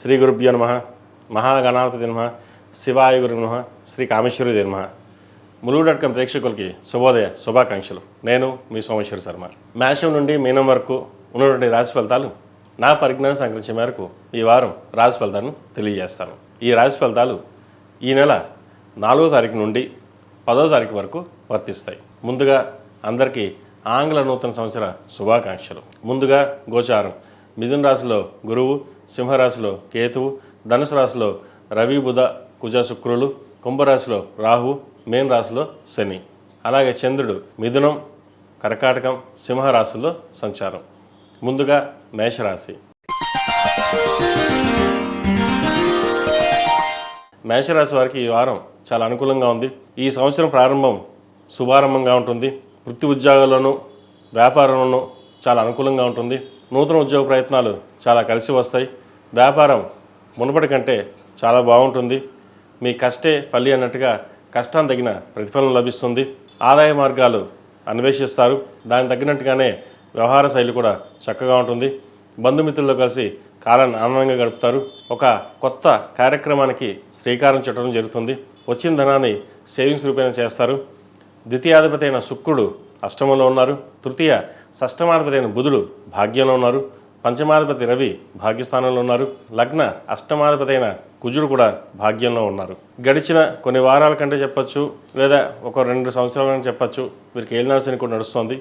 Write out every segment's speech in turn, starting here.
శ్రీ గురుభ్యో నమః. మహాగణాధిపతి నమః. శివాయ గురు నమః. శ్రీ కామేశ్వరి నమః. ములుగు.com ప్రేక్షకులకి శుభోదయ శుభాకాంక్షలు. నేను మీ సోమేశ్వర శర్మ. మేషం నుండి మీనం వరకు ఉన్నటువంటి రాశి ఫలితాలు నా పరిజ్ఞానం సంకరించే మేరకు ఈ వారం రాశి ఫలితాలను తెలియజేస్తాను. ఈ రాశి ఫలితాలు ఈ నెల 4వ తారీఖు నుండి 10వ తారీఖు వరకు వర్తిస్తాయి. ముందుగా అందరికీ ఆంగ్ల నూతన సంవత్సర శుభాకాంక్షలు. ముందుగా గోచారం: మిథున రాశిలో గురువు, సింహరాశిలో కేతువు, ధనుసు రాశిలో రవి, బుధ, కుజ, శుక్రులు, కుంభరాశిలో రాహు, మేన రాశిలో శని. అలాగే చంద్రుడు మిథునం, కర్కాటకం, సింహరాశిలో సంచారం. ముందుగా మేషరాశి. మేషరాశి వారికి ఈ వారం చాలా అనుకూలంగా ఉంది. ఈ సంవత్సరం ప్రారంభం శుభారంభంగా ఉంటుంది. వృత్తి ఉద్యోగాల్లోనూ వ్యాపారంలోనూ చాలా అనుకూలంగా ఉంటుంది. నూతన ఉద్యోగ ప్రయత్నాలు చాలా కలిసి వస్తాయి. వ్యాపారం మునుపటి కంటే చాలా బాగుంటుంది. మీ కష్టే ఫలి అన్నట్టుగా కష్టానికి తగిన ప్రతిఫలం లభిస్తుంది. ఆదాయ మార్గాలు అన్వేషిస్తారు. దానికి తగినట్టుగానే వ్యవహార శైలి కూడా చక్కగా ఉంటుంది. బంధుమిత్రులతో కలిసి కాలాన్ని ఆనందంగా గడుపుతారు. ఒక కొత్త కార్యక్రమానికి శ్రీకారం చుట్టడం జరుగుతుంది. వచ్చిన ధనాన్ని సేవింగ్స్ రూపేణ చేస్తారు. ద్వితీయాధిపతి అయిన శుక్రుడు అష్టమంలో ఉన్నారు. తృతీయ షష్టమాధిపతి అయిన బుధుడు భాగ్యంలో ఉన్నారు. పంచమాధిపతి రవి భాగ్యస్థానంలో ఉన్నారు. లగ్న అష్టమాధిపతి అయిన కుజుడు కూడా భాగ్యంలో ఉన్నారు. గడిచిన కొన్ని వారాల కంటే చెప్పచ్చు, లేదా ఒక 2 సంవత్సరాల కంటే చెప్పచ్చు, వీరికి ఏలినాశని కూడా నడుస్తుంది.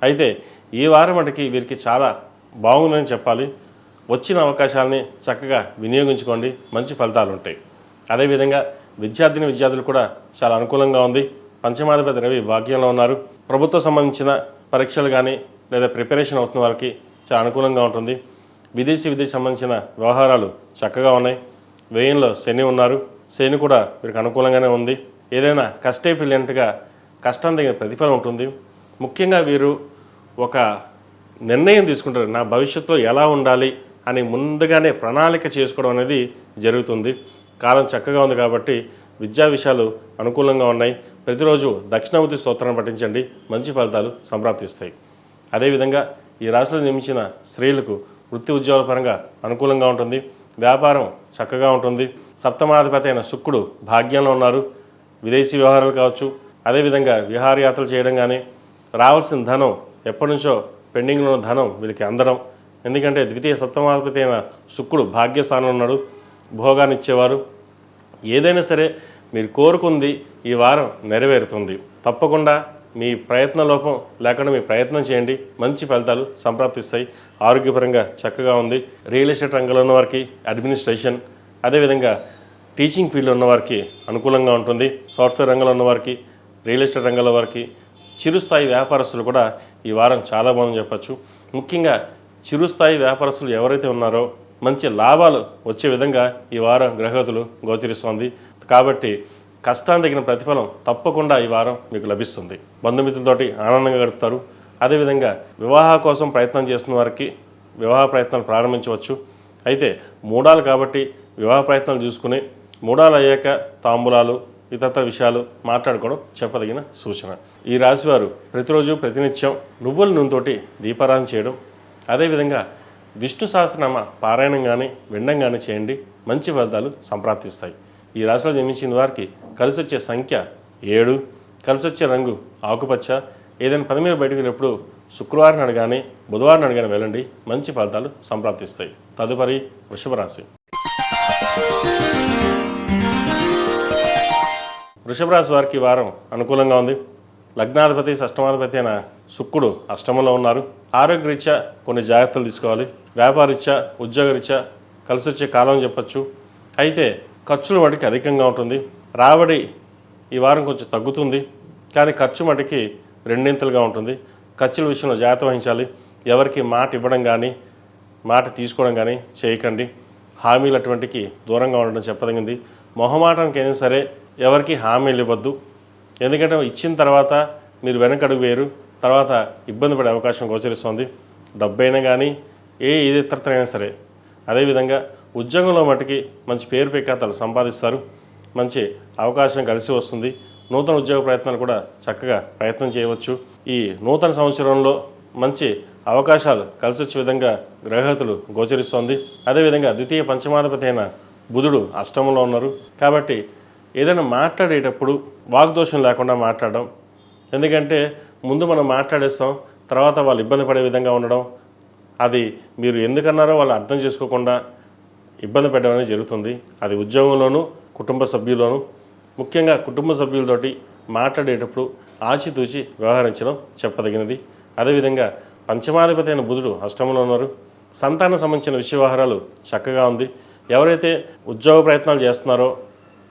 అయితే ఈ వారం మటుకి వీరికి చాలా బాగుందని చెప్పాలి. వచ్చిన అవకాశాలని చక్కగా వినియోగించుకోండి, మంచి ఫలితాలు ఉంటాయి. అదేవిధంగా విద్యార్థులు కూడా చాలా అనుకూలంగా ఉంది. పంచమాధిపతి రవి భాగ్యంలో ఉన్నారు. ప్రభుత్వ సంబంధించిన పరీక్షలు కానీ లేదా ప్రిపరేషన్ అవుతున్న వారికి చాలా అనుకూలంగా ఉంటుంది. విదేశీ సంబంధించిన వ్యవహారాలు చక్కగా ఉన్నాయి. వ్యయంలో శని ఉన్నారు. శని కూడా వీరికి అనుకూలంగానే ఉంది. ఏదైనా కష్టే ఫిలియంట్గా కష్టం తగిన ప్రతిఫలం ఉంటుంది. ముఖ్యంగా వీరు ఒక నిర్ణయం తీసుకుంటారు. నా భవిష్యత్తులో ఎలా ఉండాలి అని ముందుగానే ప్రణాళిక చేసుకోవడం అనేది జరుగుతుంది. కాలం చక్కగా ఉంది కాబట్టి విద్యా విషయాలు అనుకూలంగా ఉన్నాయి. ప్రతిరోజు దక్షిణామూర్తి స్తోత్రాన్ని పఠించండి, మంచి ఫలితాలు సంప్రాప్తిస్తాయి. అదేవిధంగా ఈ రాశిలో నిర్మించిన స్త్రీలకు వృత్తి ఉద్యోగాల పరంగా అనుకూలంగా ఉంటుంది. వ్యాపారం చక్కగా ఉంటుంది. సప్తమాధిపతి అయిన శుక్రుడు భాగ్యంలో ఉన్నారు. విదేశీ వ్యవహారాలు కావచ్చు, అదేవిధంగా విహారయాత్రలు చేయడం కానీ, రావాల్సిన ధనం ఎప్పటి నుంచో పెండింగ్లో ఉన్న ధనం వీరికి అందడం. ఎందుకంటే ద్వితీయ సప్తమాధిపతి అయిన శుక్రుడు భాగ్యస్థానంలో ఉన్నాడు. భోగాన్ని ఇచ్చేవారు. ఏదైనా సరే మీరు కోరుకుంది ఈ వారం నెరవేరుతుంది. తప్పకుండా మీ ప్రయత్న లోపం లేకుండా మీ ప్రయత్నం చేయండి, మంచి ఫలితాలు సంప్రాప్తిస్తాయి. ఆరోగ్యపరంగా చక్కగా ఉంది. రియల్ ఎస్టేట్ రంగంలో ఉన్నవారికి, అడ్మినిస్ట్రేషన్, అదేవిధంగా టీచింగ్ ఫీల్డ్లో ఉన్నవారికి అనుకూలంగా ఉంటుంది. సాఫ్ట్వేర్ రంగంలో ఉన్నవారికి, రియల్ ఎస్టేట్ రంగంలో వారికి, చిరుస్థాయి వ్యాపారస్తులు కూడా ఈ వారం చాలా బాగుందని చెప్పచ్చు. ముఖ్యంగా చిరుస్థాయి వ్యాపారస్తులు ఎవరైతే ఉన్నారో మంచి లాభాలు వచ్చే విధంగా ఈ వారం గ్రహగతులు గోచరిస్తోంది. కాబట్టి కష్టానికి తగిన ప్రతిఫలం తప్పకుండా ఈ వారం మీకు లభిస్తుంది. బంధుమిత్రులతోటి ఆనందంగా గడుపుతారు. అదేవిధంగా వివాహ కోసం ప్రయత్నం చేస్తున్న వారికి వివాహ ప్రయత్నాలు ప్రారంభించవచ్చు. అయితే మూడాలు కాబట్టి వివాహ ప్రయత్నాలు చూసుకుని మూడాలు అయ్యాక తాంబూలాలు ఇతర విషయాలు మాట్లాడుకోవడం చెప్పదగిన సూచన. ఈ రాశివారు ప్రతిరోజు ప్రతినిత్యం నువ్వుల నూనెతోటి దీపారాధన చేయడం, అదేవిధంగా విష్ణు సహస్రనామ పారాయణం కానీ వినడం కానీ చేయండి, మంచి ఫలితాలు సంప్రాప్తిస్తాయి. ఈ రాశిలో జన్మించిన వారికి కలిసి వచ్చే సంఖ్య 7, కలిసి వచ్చే రంగు ఆకుపచ్చ. ఏదైనా పని మీద బయటకు వెళ్ళినప్పుడు శుక్రవారం నాడు కానీ బుధవారం నాడు కానీ వెళ్ళండి, మంచి ఫలితాలు సంప్రాప్తిస్తాయి. తదుపరి వృషభ రాశి. వృషభ రాశి వారికి వారం అనుకూలంగా ఉంది. లగ్నాధిపతి షష్టమాధిపతి అయిన శుక్రుడు అష్టమంలో ఉన్నారు. ఆరోగ్యరీత్యా కొన్ని జాగ్రత్తలు తీసుకోవాలి. వ్యాపారరీత్యా, ఉద్యోగరీత్యా కలిసి వచ్చే కాలం చెప్పచ్చు. అయితే ఖర్చులు మటుకి అధికంగా ఉంటుంది. రాబడి ఈ వారం కొంచెం తగ్గుతుంది, కానీ ఖర్చు మటుకి రెండింతలుగా ఉంటుంది. ఖర్చుల విషయంలో జాగ్రత్త వహించాలి. ఎవరికి మాట ఇవ్వడం కానీ మాట తీసుకోవడం కానీ చేయకండి. హామీలు అటువంటికి దూరంగా ఉండడం చెప్పదగింది. మొహమాటానికి అయినా సరే ఎవరికి హామీలు ఇవ్వద్దు. ఎందుకంటే ఇచ్చిన తర్వాత మీరు వెనకడుగు వేరు, తర్వాత ఇబ్బంది పడే అవకాశం గోచరిస్తుంది. డబ్బైనా కానీ ఇది ఇతరత్రైనా సరే. అదేవిధంగా ఉద్యోగంలో మటుకి మంచి పేరు ప్రఖ్యాతలు సంపాదిస్తారు. మంచి అవకాశం కలిసి వస్తుంది. నూతన ఉద్యోగ ప్రయత్నాలు కూడా చక్కగా ప్రయత్నం చేయవచ్చు. ఈ నూతన సంవత్సరంలో మంచి అవకాశాలు కలిసి వచ్చే విధంగా గ్రహగతులు గోచరిస్తోంది. అదేవిధంగా ద్వితీయ పంచమాధిపతి అయిన బుధుడు అష్టమంలో ఉన్నారు. కాబట్టి ఏదైనా మాట్లాడేటప్పుడు వాగ్దోషం లేకుండా మాట్లాడడం. ఎందుకంటే ముందు మనం మాట్లాడేస్తాం, తర్వాత వాళ్ళు ఇబ్బంది పడే విధంగా ఉండడం, అది మీరు ఎందుకన్నారో వాళ్ళు అర్థం చేసుకోకుండా ఇబ్బంది పెట్టడం అనేది జరుగుతుంది. అది ఉద్యోగంలోనూ కుటుంబ సభ్యుల్లోనూ. ముఖ్యంగా కుటుంబ సభ్యులతోటి మాట్లాడేటప్పుడు ఆచితూచి వ్యవహరించడం చెప్పదగినది. అదేవిధంగా పంచమాధిపతి అయిన బుధుడు అష్టమంలో ఉన్నారు. సంతానం సంబంధించిన విషయ వ్యవహారాలు చక్కగా ఉంది. ఎవరైతే ఉద్యోగ ప్రయత్నాలు చేస్తున్నారో,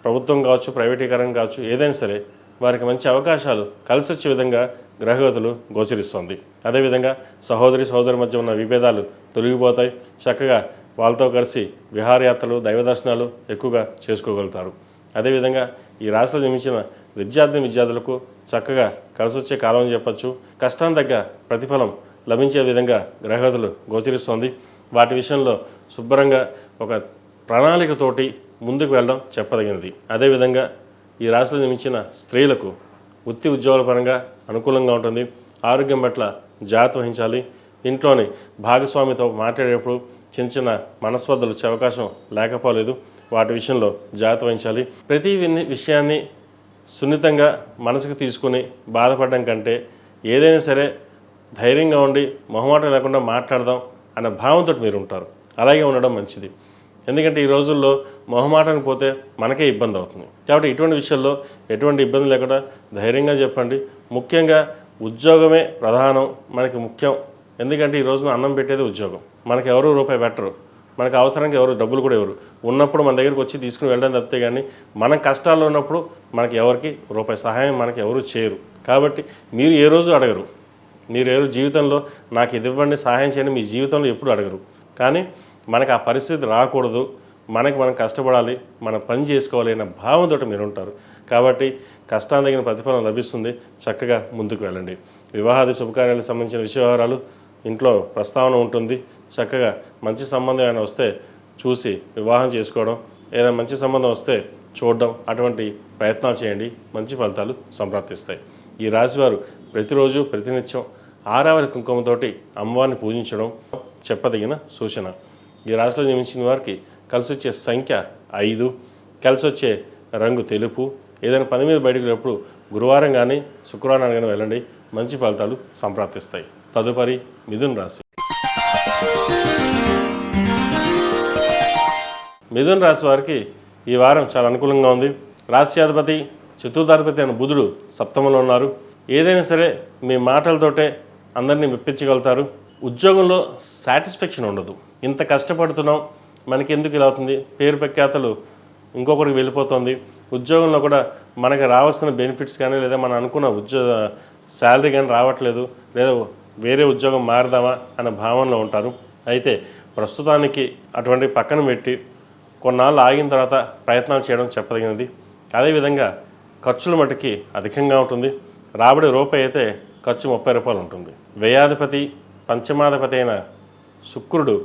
ప్రభుత్వం కావచ్చు, ప్రైవేటీకరణ కావచ్చు, ఏదైనా సరే వారికి మంచి అవకాశాలు కలిసి వచ్చే విధంగా గ్రహగతులు గోచరిస్తోంది. అదేవిధంగా సహోదరి మధ్య ఉన్న విభేదాలు తొలగిపోతాయి. చక్కగా వాళ్ళతో కలిసి విహారయాత్రలు, దైవ దర్శనాలు ఎక్కువగా చేసుకోగలుగుతారు. అదేవిధంగా ఈ రాశిలో జన్మించిన విద్యార్థులకు చక్కగా కలిసి వచ్చే కాలం అని చెప్పచ్చు. కష్టానికి తగ్గ ప్రతిఫలం లభించే విధంగా గ్రహగతులు గోచరిస్తోంది. వాటి విషయంలో శుభ్రంగా ఒక ప్రణాళికతోటి ముందుకు వెళ్ళడం చెప్పదగినది. అదేవిధంగా ఈ రాశిలో జన్మించిన స్త్రీలకు వృత్తి ఉద్యోగాల పరంగా అనుకూలంగా ఉంటుంది. ఆరోగ్యం పట్ల జాగ్రత్త వహించాలి. ఇంట్లోని భాగస్వామితో మాట్లాడేటప్పుడు చిన్న చిన్న మనస్పర్ధలు వచ్చే అవకాశం లేకపోలేదు. వాటి విషయంలో జాగ్రత్త వహించాలి. ప్రతి విషయాన్ని సున్నితంగా మనసుకు తీసుకుని బాధపడడం కంటే ఏదైనా సరే ధైర్యంగా ఉండి మొహమాటం లేకుండా మాట్లాడదాం అన్న భావంతో మీరు ఉంటారు. అలాగే ఉండడం మంచిది. ఎందుకంటే ఈ రోజుల్లో మొహమాటానికి పోతే మనకే ఇబ్బంది అవుతుంది. కాబట్టి ఇటువంటి విషయాల్లో ఎటువంటి ఇబ్బంది లేకుండా ధైర్యంగా చెప్పండి. ముఖ్యంగా ఉద్యోగమే ప్రధానం, మనకి ముఖ్యం. ఎందుకంటే ఈ రోజున అన్నం పెట్టేది ఉద్యోగం. మనకి ఎవరు రూపాయి పెట్టరు, మనకు అవసరానికి ఎవరు డబ్బులు కూడా ఎవరు ఉన్నప్పుడు మన దగ్గరికి వచ్చి తీసుకుని వెళ్ళడం తప్పితే కానీ మనం కష్టాల్లో ఉన్నప్పుడు మనకి ఎవరికి రూపాయి సహాయం మనకి ఎవరు చేయరు. కాబట్టి మీరు ఏ రోజు అడగరు. మీరు ఏ రోజు జీవితంలో నాకు ఇది ఇవ్వండి, సహాయం చేయండి మీ జీవితంలో ఎప్పుడు అడగరు. కానీ మనకు ఆ పరిస్థితి రాకూడదు, మనం కష్టపడాలి, మన పని చేసుకోవాలి అనే భావంతో మీరు ఉంటారు. కాబట్టి కష్టానికి తగిన ప్రతిఫలం లభిస్తుంది. చక్కగా ముందుకు వెళ్ళండి. వివాహాది శుభకార్యాలకు సంబంధించిన విషయవహారాలు ఇంట్లో ప్రస్తావన ఉంటుంది. చక్కగా మంచి సంబంధం ఏమైనా వస్తే చూసి వివాహం చేసుకోవడం, ఏదైనా మంచి సంబంధం వస్తే చూడడం, అటువంటి ప్రయత్నాలు చేయండి. మంచి ఫలితాలు సంప్రాప్తిస్తాయి. ఈ రాశివారు ప్రతిరోజు ప్రతినిత్యం ఆరావళి కుంకుమతోటి అమ్మవారిని పూజించడం చెప్పదగిన సూచన. ఈ రాశిలో జన్మించిన వారికి కలిసి వచ్చే సంఖ్య 5, కలిసి వచ్చే రంగు తెలుపు. ఏదైనా పని మీద బయటకు వెళ్ళినప్పుడు గురువారం కానీ శుక్రవారం కానీ వెళ్ళండి. మంచి ఫలితాలు సంప్రాప్తిస్తాయి. తదుపరి మిథున రాశి. మిథున రాశి వారికి ఈ వారం చాలా అనుకూలంగా ఉంది. రాశ్యాధిపతి చతుర్థాధిపతి అయిన బుధుడు సప్తమంలో ఉన్నారు. ఏదైనా సరే మీ మాటలతోటే అందరినీ మెప్పించగలుగుతారు. ఉద్యోగంలో సాటిస్ఫాక్షన్ ఉండదు. ఇంత కష్టపడుతున్నాం, మనకి ఎందుకు ఇలా అవుతుంది, పేరు ప్రఖ్యాతలు ఇంకొకరికి వెళ్ళిపోతుంది. ఉద్యోగంలో కూడా మనకి రావాల్సిన బెనిఫిట్స్ కానీ లేదా మనం అనుకున్న శాలరీ కానీ రావట్లేదు, లేదా వేరే ఉద్యోగం మారదామా అనే భావనలో ఉంటారు. అయితే ప్రస్తుతానికి అటువంటి పక్కన పెట్టి కొన్నాళ్ళు ఆగిన తర్వాత ప్రయత్నాలు చేయడం చెప్పదగినది. అదేవిధంగా ఖర్చుల మటుకి అధికంగా ఉంటుంది. రాబడి రూపాయి అయితే ఖర్చు 30 రూపాయలు ఉంటుంది. వ్యయాధిపతి పంచమాధిపతి అయిన శుక్రుడు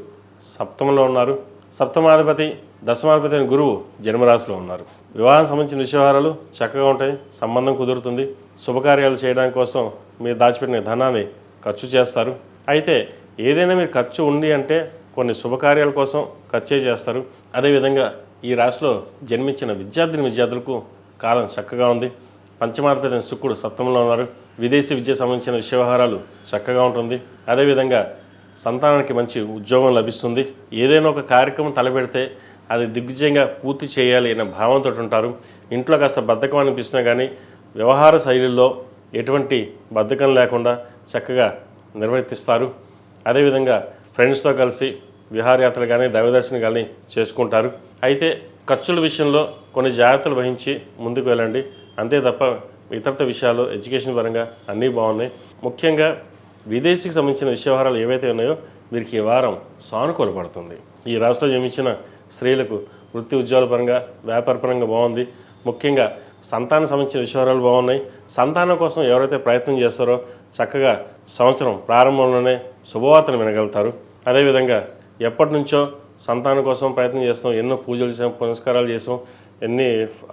సప్తమంలో ఉన్నారు. సప్తమాధిపతి దశమాధిపతి అయిన గురువు జన్మరాశిలో ఉన్నారు. వివాహం సంబంధించిన విషయవారాలు చక్కగా ఉంటాయి. సంబంధం కుదురుతుంది. శుభకార్యాలు చేయడానికి కోసం మీరు దాచిపెట్టిన ధనాన్ని ఖర్చు చేస్తారు. అయితే ఏదైనా మీరు ఖర్చు ఉంది అంటే కొన్ని శుభకార్యాల కోసం ఖర్చే చేస్తారు. అదేవిధంగా ఈ రాశిలో జన్మించిన విద్యార్థులకు కాలం చక్కగా ఉంది. పంచమాధిపతి శుక్రుడు సప్తమంలో ఉన్నారు. విదేశీ విద్య సంబంధించిన విషయవహారాలు చక్కగా ఉంటుంది. అదేవిధంగా సంతానానికి మంచి ఉద్యోగం లభిస్తుంది. ఏదైనా ఒక కార్యక్రమం తలపెడితే అది దిగ్విజయంగా పూర్తి చేయాలి అనే భావంతో ఉంటారు. ఇంట్లో కాస్త బద్ధకం అనిపిస్తున్నా కానీ వ్యవహార శైలిలో ఎటువంటి బద్ధకం లేకుండా చక్కగా నిర్వర్తిస్తారు. అదేవిధంగా ఫ్రెండ్స్తో కలిసి విహారయాత్రలు కానీ దైవదర్శనం కానీ చేసుకుంటారు. అయితే ఖర్చుల విషయంలో కొన్ని జాగ్రత్తలు వహించి ముందుకు వెళ్ళండి. అంతే తప్ప ఇతరత విషయాలు ఎడ్యుకేషన్ పరంగా అన్నీ బాగున్నాయి. ముఖ్యంగా విదేశీకి సంబంధించిన విషయవహారాలు ఏవైతే ఉన్నాయో వీరికి ఈ వారం సానుకూల పడుతుంది. ఈ రాష్ట్రంలో జన్మించిన స్త్రీలకు వృత్తి ఉద్యోగాల పరంగా వ్యాపార పరంగా బాగుంది. ముఖ్యంగా సంతానం సంబంధించిన విషయాలు బాగున్నాయి. సంతానం కోసం ఎవరైతే ప్రయత్నం చేస్తారో చక్కగా సంవత్సరం ప్రారంభంలోనే శుభవార్తను వినగలుగుతారు. అదేవిధంగా ఎప్పటి నుంచో సంతానం కోసం ప్రయత్నం చేస్తాం, ఎన్నో పూజలు చేసాం, పునస్కారాలు చేసాం,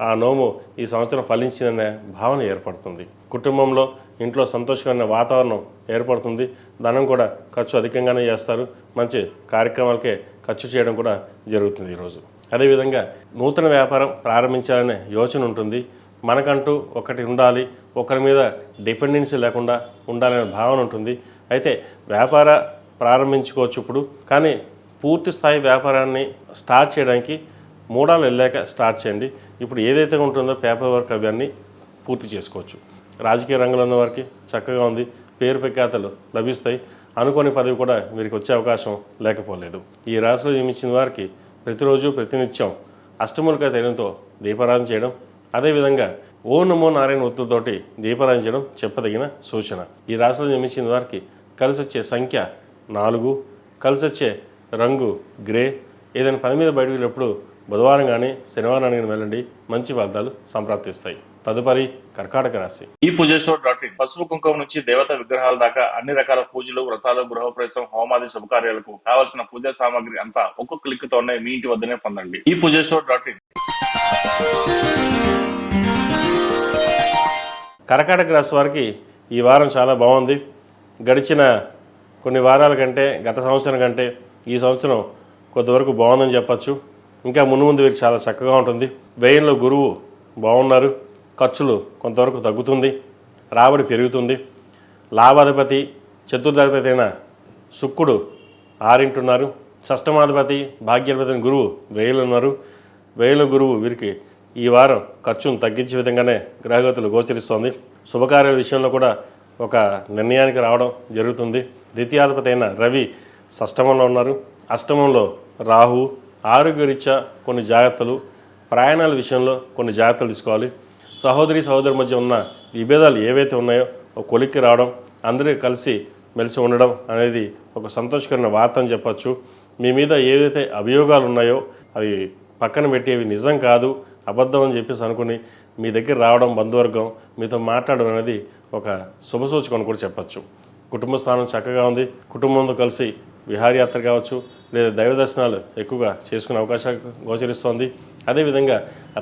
ఆ నోము ఈ సంవత్సరం ఫలించిందనే భావన ఏర్పడుతుంది. కుటుంబంలో ఇంట్లో సంతోషకరమైన వాతావరణం ఏర్పడుతుంది. ధనం కూడా ఖర్చు అధికంగానే చేస్తారు. మంచి కార్యక్రమాలకే ఖర్చు చేయడం కూడా జరుగుతుంది ఈరోజు. అదేవిధంగా నూతన వ్యాపారం ప్రారంభించాలనే యోచన ఉంటుంది. మనకంటూ ఒకటి ఉండాలి, ఒకరి మీద డిపెండెన్సీ లేకుండా ఉండాలనే భావన ఉంటుంది. అయితే వ్యాపార ప్రారంభించుకోవచ్చు ఇప్పుడు, కానీ పూర్తి స్థాయి వ్యాపారాన్ని స్టార్ట్ చేయడానికి 3 ఏళ్ళు వెళ్ళాక స్టార్ట్ చేయండి. ఇప్పుడు ఏదైతే ఉంటుందో పేపర్ వర్క్ అవన్నీ పూర్తి చేసుకోవచ్చు. రాజకీయ రంగంలో ఉన్న వారికి చక్కగా ఉంది. పేరు ప్రఖ్యాతలు లభిస్తాయి. అనుకోని పదవి కూడా వీరికి వచ్చే అవకాశం లేకపోలేదు. ఈ రాశిలో జన్మించిన వారికి ప్రతిరోజు ప్రతినిత్యం అష్టమూలికా తైలంతో దీపారాధన చేయడం, అదేవిధంగా ఓం నమో నారాయణ ఒత్తుతోటి దీపారాధన చేయడం చెప్పదగిన సూచన. ఈ రాశిలో జన్మించిన వారికి కలిసి వచ్చే సంఖ్య 4, కలిసి వచ్చే రంగు గ్రే. ఏదైనా పని మీద బయటకు వెళ్ళినప్పుడు బుధవారం కానీ శనివారం కానీ వెళ్ళండి, మంచి ఫలితాలు సంప్రాప్తిస్తాయి. తదుపరి కర్కాటక రాశి. ఈ పూజస్టోర్.in పసుపు కుంకుమ నుంచి దేవత విగ్రహాల దాకా అన్ని రకాల పూజలు, వ్రతాలు, గృహప్రవేశం, హోమాది శుభకార్యాలకు కావలసిన పూజా సామాగ్రి అంతా ఒక్క క్లిక్ తోనే మీ ఇంటి వద్దనే పొందండి. ఈ పూజస్టోర్.in. కర్కాటక రాశి వారికి ఈ వారం చాలా బాగుంది. గడిచిన కొన్ని వారాల కంటే, గత సంవత్సరం కంటే ఈ సంవత్సరం కొంతవరకు బాగుందని చెప్పచ్చు. ఇంకా ముందు వీరికి చాలా చక్కగా ఉంటుంది. వ్యయంలో గురువు బాగున్నారు. ఖర్చులు కొంతవరకు తగ్గుతుంది. రాబడి పెరుగుతుంది. లాభాధిపతి చతుర్థాధిపతి అయిన శుక్రుడు 6 ఉన్నారు. షష్టమాధిపతి భాగ్యాధిపతి గురువు 1000 ఉన్నారు. 1000 గురువు వీరికి ఈ వారం ఖర్చును తగ్గించే విధంగానే గ్రహగతులు గోచరిస్తోంది. శుభకార్యాల విషయంలో కూడా ఒక నిర్ణయానికి రావడం జరుగుతుంది. ద్వితీయాధిపతి అయిన రవి షష్టమంలో ఉన్నారు. అష్టమంలో రాహు. ఆరోగ్యరీత్యా కొన్ని జాగ్రత్తలు, ప్రయాణాల విషయంలో కొన్ని జాగ్రత్తలు తీసుకోవాలి. సహోదరి సహోదరు మధ్య ఉన్న విభేదాలు ఏవైతే ఉన్నాయో ఒక కొలిక్కి రావడం, అందరూ కలిసి మెలిసి ఉండడం అనేది ఒక సంతోషకరమైన వార్త అని చెప్పచ్చు. మీ మీద ఏదైతే అభియోగాలు ఉన్నాయో అవి పక్కన పెట్టేవి నిజం కాదు, అబద్ధం అని చెప్పేసి అనుకుని మీ దగ్గర రావడం, బంధువర్గం మీతో మాట్లాడడం అనేది ఒక శుభసూచకం అని కూడా చెప్పచ్చు. కుటుంబ స్థానం చక్కగా ఉంది. కుటుంబంతో కలిసి విహారయాత్ర కావచ్చు, లేదా దైవ దర్శనాలు ఎక్కువగా చేసుకునే అవకాశాలు గోచరిస్తోంది. అదేవిధంగా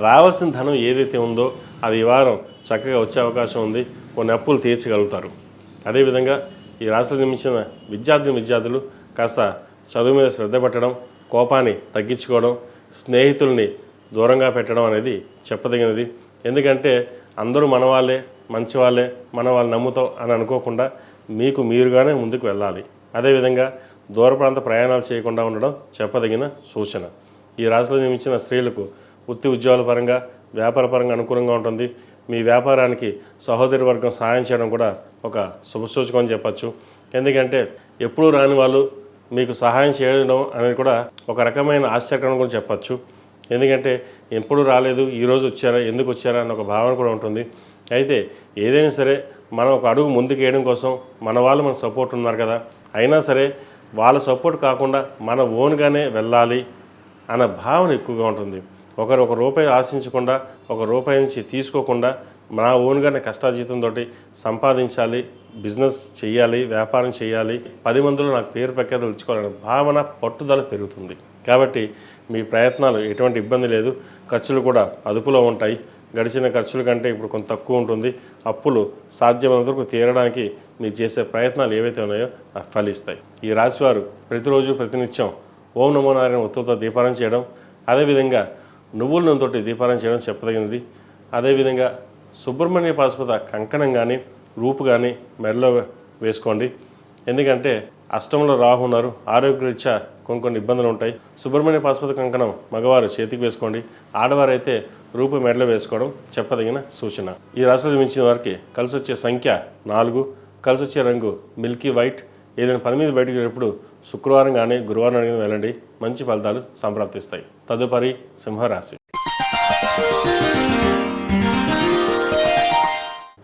రావాల్సిన ధనం ఏదైతే ఉందో అది ఈ వారం చక్కగా వచ్చే అవకాశం ఉంది. కొన్ని అప్పులు తీర్చగలుగుతారు. అదేవిధంగా ఈ రాశిలో జన్మించిన విద్యార్థులు కాస్త చదువు మీద శ్రద్ధ పెట్టడం, కోపాన్ని తగ్గించుకోవడం, స్నేహితుల్ని దూరంగా పెట్టడం అనేది చెప్పదగినది. ఎందుకంటే అందరూ మన వాళ్ళే, మంచి వాళ్ళే, మన వాళ్ళు నమ్ముతాం అని అనుకోకుండా మీకు మీరుగానే ముందుకు వెళ్ళాలి. అదేవిధంగా దూర ప్రాంత ప్రయాణాలు చేయకుండా ఉండడం చెప్పదగిన సూచన. ఈ రాశిలో జన్మించిన స్త్రీలకు వృత్తి ఉద్యోగాల పరంగా, వ్యాపార పరంగా అనుకూలంగా ఉంటుంది. మీ వ్యాపారానికి సహోదరి వర్గం సహాయం చేయడం కూడా ఒక శుభసూచకం అని చెప్పచ్చు. ఎందుకంటే ఎప్పుడూ రాని వాళ్ళు మీకు సహాయం చేయడం అనేది కూడా ఒక రకమైన ఆశ్చర్యకరం కూడా చెప్పచ్చు. ఎందుకంటే ఎప్పుడు రాలేదు, ఈరోజు వచ్చారా, ఎందుకు వచ్చారా అన్న ఒక భావన కూడా ఉంటుంది. అయితే ఏదైనా సరే మనం ఒక అడుగు ముందుకు వేయడం కోసం మన వాళ్ళు మన సపోర్ట్ ఉన్నారు కదా, అయినా సరే వాళ్ళ సపోర్ట్ కాకుండా మన ఓన్గానే వెళ్ళాలి అన్న భావన ఎక్కువగా ఉంటుంది. ఒకరు ఒక రూపాయి ఆశించకుండా, ఒక రూపాయి నుంచి తీసుకోకుండా నా ఓన్గానే కష్టాజీతంతో సంపాదించాలి, బిజినెస్ చేయాలి, వ్యాపారం చేయాలి, 10 మందిలో నాకు పేరు ప్రఖ్యాతలు తెచ్చుకోవాలనే భావన, పట్టుదల పెరుగుతుంది. కాబట్టి మీ ప్రయత్నాలు ఎటువంటి ఇబ్బంది లేదు. ఖర్చులు కూడా అదుపులో ఉంటాయి. గడిచిన ఖర్చుల కంటే ఇప్పుడు కొంత తక్కువ ఉంటుంది. అప్పులు సాధ్యమైనంత వరకు తీరడానికి మీరు చేసే ప్రయత్నాలు ఏవైతే ఉన్నాయో అవి ఫలిస్తాయి. ఈ రాశివారు ప్రతిరోజు ప్రతినిత్యం ఓం నమో నారాయణ ఒత్తుతో దీపారాధన చేయడం, అదేవిధంగా నువ్వుల నూనెతోటి దీపారాధన చేయడం చెప్పదగినది. అదేవిధంగా సుబ్రహ్మణ్య పాశుపత కంకణం కానీ, రూపు కానీ మెడలో వేసుకోండి. ఎందుకంటే అష్టంలో రాహు ఉన్నారు. ఆరోగ్యరీత్యా కొన్ని ఇబ్బందులు ఉంటాయి. సుబ్రహ్మణ్య పాశుపత కంకణం మగవారు చేతికి వేసుకోండి. ఆడవారైతే రూపు మెడలో వేసుకోవడం చెప్పదగిన సూచన. ఈ రాశిలో మించిన వారికి కలిసి వచ్చే సంఖ్య 4, కలిసి వచ్చే రంగు మిల్కీ వైట్. ఏదైనా పని మీద బయటకు వెళ్ళినప్పుడు శుక్రవారం కానీ గురువారం కానీ వెళ్ళండి, మంచి ఫలితాలు సంప్రాప్తిస్తాయి. తదుపరి సింహరాశి.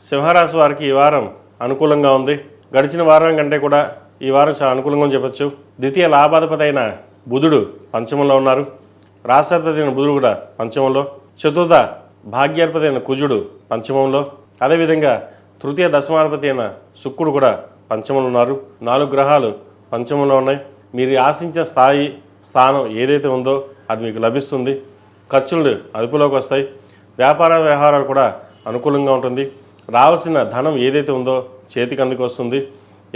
సింహరాశి వారికి ఈ వారం అనుకూలంగా ఉంది. గడిచిన వారం కంటే కూడా ఈ వారం చాలా అనుకూలంగా చెప్పచ్చు. ద్వితీయ లాభాధిపతి అయిన బుధుడు పంచమంలో ఉన్నారు. రాష్ట్రాధిపతి అయిన బుధుడు కూడా పంచమంలో. చతుర్థ భాగ్యాధిపతి అయిన కుజుడు పంచమంలో. అదేవిధంగా తృతీయ దశమాధిపతి అయిన శుక్రుడు కూడా పంచమంలో ఉన్నారు. 4 గ్రహాలు పంచమంలో ఉన్నాయి. మీరు ఆశించిన స్థానం ఏదైతే ఉందో అది మీకు లభిస్తుంది. ఖర్చులు అదుపులోకి వస్తాయి. వ్యాపార వ్యవహారాలు కూడా అనుకూలంగా ఉంటుంది. రావాల్సిన ధనం ఏదైతే ఉందో చేతికి అందుకు వస్తుంది.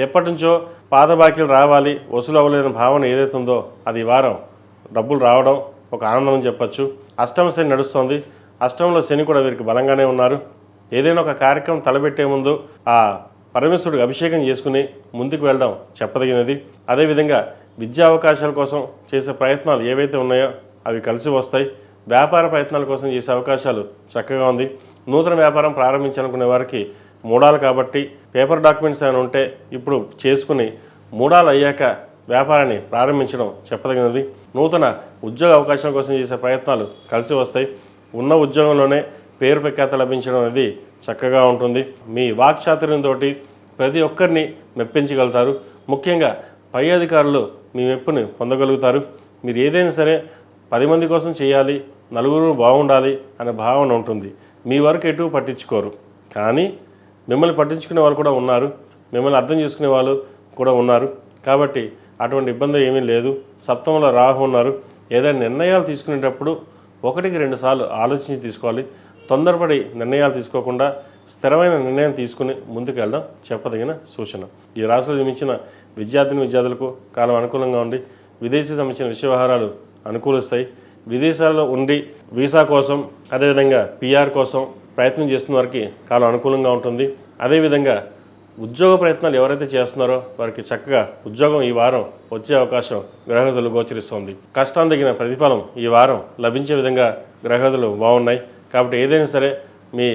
ఎప్పటి నుంచో పాత బాకీలు రావాలి, వసూలు అవ్వలేని భావన ఏదైతే ఉందో అది ఈ వారం డబ్బులు రావడం ఒక ఆనందం అని చెప్పచ్చు. అష్టమ శని నడుస్తోంది. అష్టమంలో శని కూడా వీరికి బలంగానే ఉన్నారు. ఏదైనా ఒక కార్యక్రమం తలపెట్టే ముందు ఆ పరమేశ్వరుడికి అభిషేకం చేసుకుని ముందుకు వెళ్ళడం చెప్పదగినది. అదేవిధంగా విద్యా అవకాశాల కోసం చేసే ప్రయత్నాలు ఏవైతే ఉన్నాయో అవి కలిసి వస్తాయి. వ్యాపార ప్రయత్నాల కోసం చేసే అవకాశాలు చక్కగా ఉంది. నూతన వ్యాపారం ప్రారంభించాలనుకునే వారికి మూడాలు కాబట్టి పేపర్ డాక్యుమెంట్స్ ఏమైనా ఉంటే ఇప్పుడు చేసుకుని మూడాలు అయ్యాక వ్యాపారాన్ని ప్రారంభించడం చెప్పదగినది. నూతన ఉద్యోగ అవకాశాల కోసం చేసే ప్రయత్నాలు కలిసి వస్తాయి. ఉన్న ఉద్యోగంలోనే పేరు ప్రఖ్యాత లభించడం అనేది చక్కగా ఉంటుంది. మీ వాక్చాతుర్యంతో ప్రతి ఒక్కరిని మెప్పించగలుగుతారు. ముఖ్యంగా పై అధికారులు మీ మెప్పుని పొందగలుగుతారు. మీరు ఏదైనా సరే 10 మంది కోసం చేయాలి, నలుగురు బాగుండాలి అనే భావన ఉంటుంది. మీ వరకు ఎటు పట్టించుకోరు, కానీ మిమ్మల్ని పట్టించుకునే వాళ్ళు కూడా ఉన్నారు, మిమ్మల్ని అర్థం చేసుకునే వాళ్ళు కూడా ఉన్నారు. కాబట్టి అటువంటి ఇబ్బంది ఏమీ లేదు. సప్తమంలో రాహు ఉన్నారు. ఏదైనా నిర్ణయాలు తీసుకునేటప్పుడు 1-2 సార్లు ఆలోచించి తీసుకోవాలి. తొందరపడి నిర్ణయాలు తీసుకోకుండా స్థిరమైన నిర్ణయం తీసుకుని ముందుకు వెళ్ళడం చెప్పదగిన సూచన. ఈ రాశిలో జన్మించిన విద్యార్థులకు కాలం అనుకూలంగా ఉండి విదేశీ సంబంధించిన విషయ వ్యవహారాలు అనుకూలిస్తాయి. విదేశాల్లో ఉండి వీసా కోసం అదేవిధంగా పిఆర్ కోసం ప్రయత్నం చేస్తున్న వారికి కాలం అనుకూలంగా ఉంటుంది. అదేవిధంగా ఉద్యోగ ప్రయత్నాలు ఎవరైతే చేస్తున్నారో వారికి చక్కగా ఉద్యోగం ఈ వారం వచ్చే అవకాశం గ్రహగతులు గోచరిస్తోంది. కష్టం తగిన ప్రతిఫలం ఈ వారం లభించే విధంగా గ్రహగతులు బాగున్నాయి. కాబట్టి ఏదైనా సరే మీ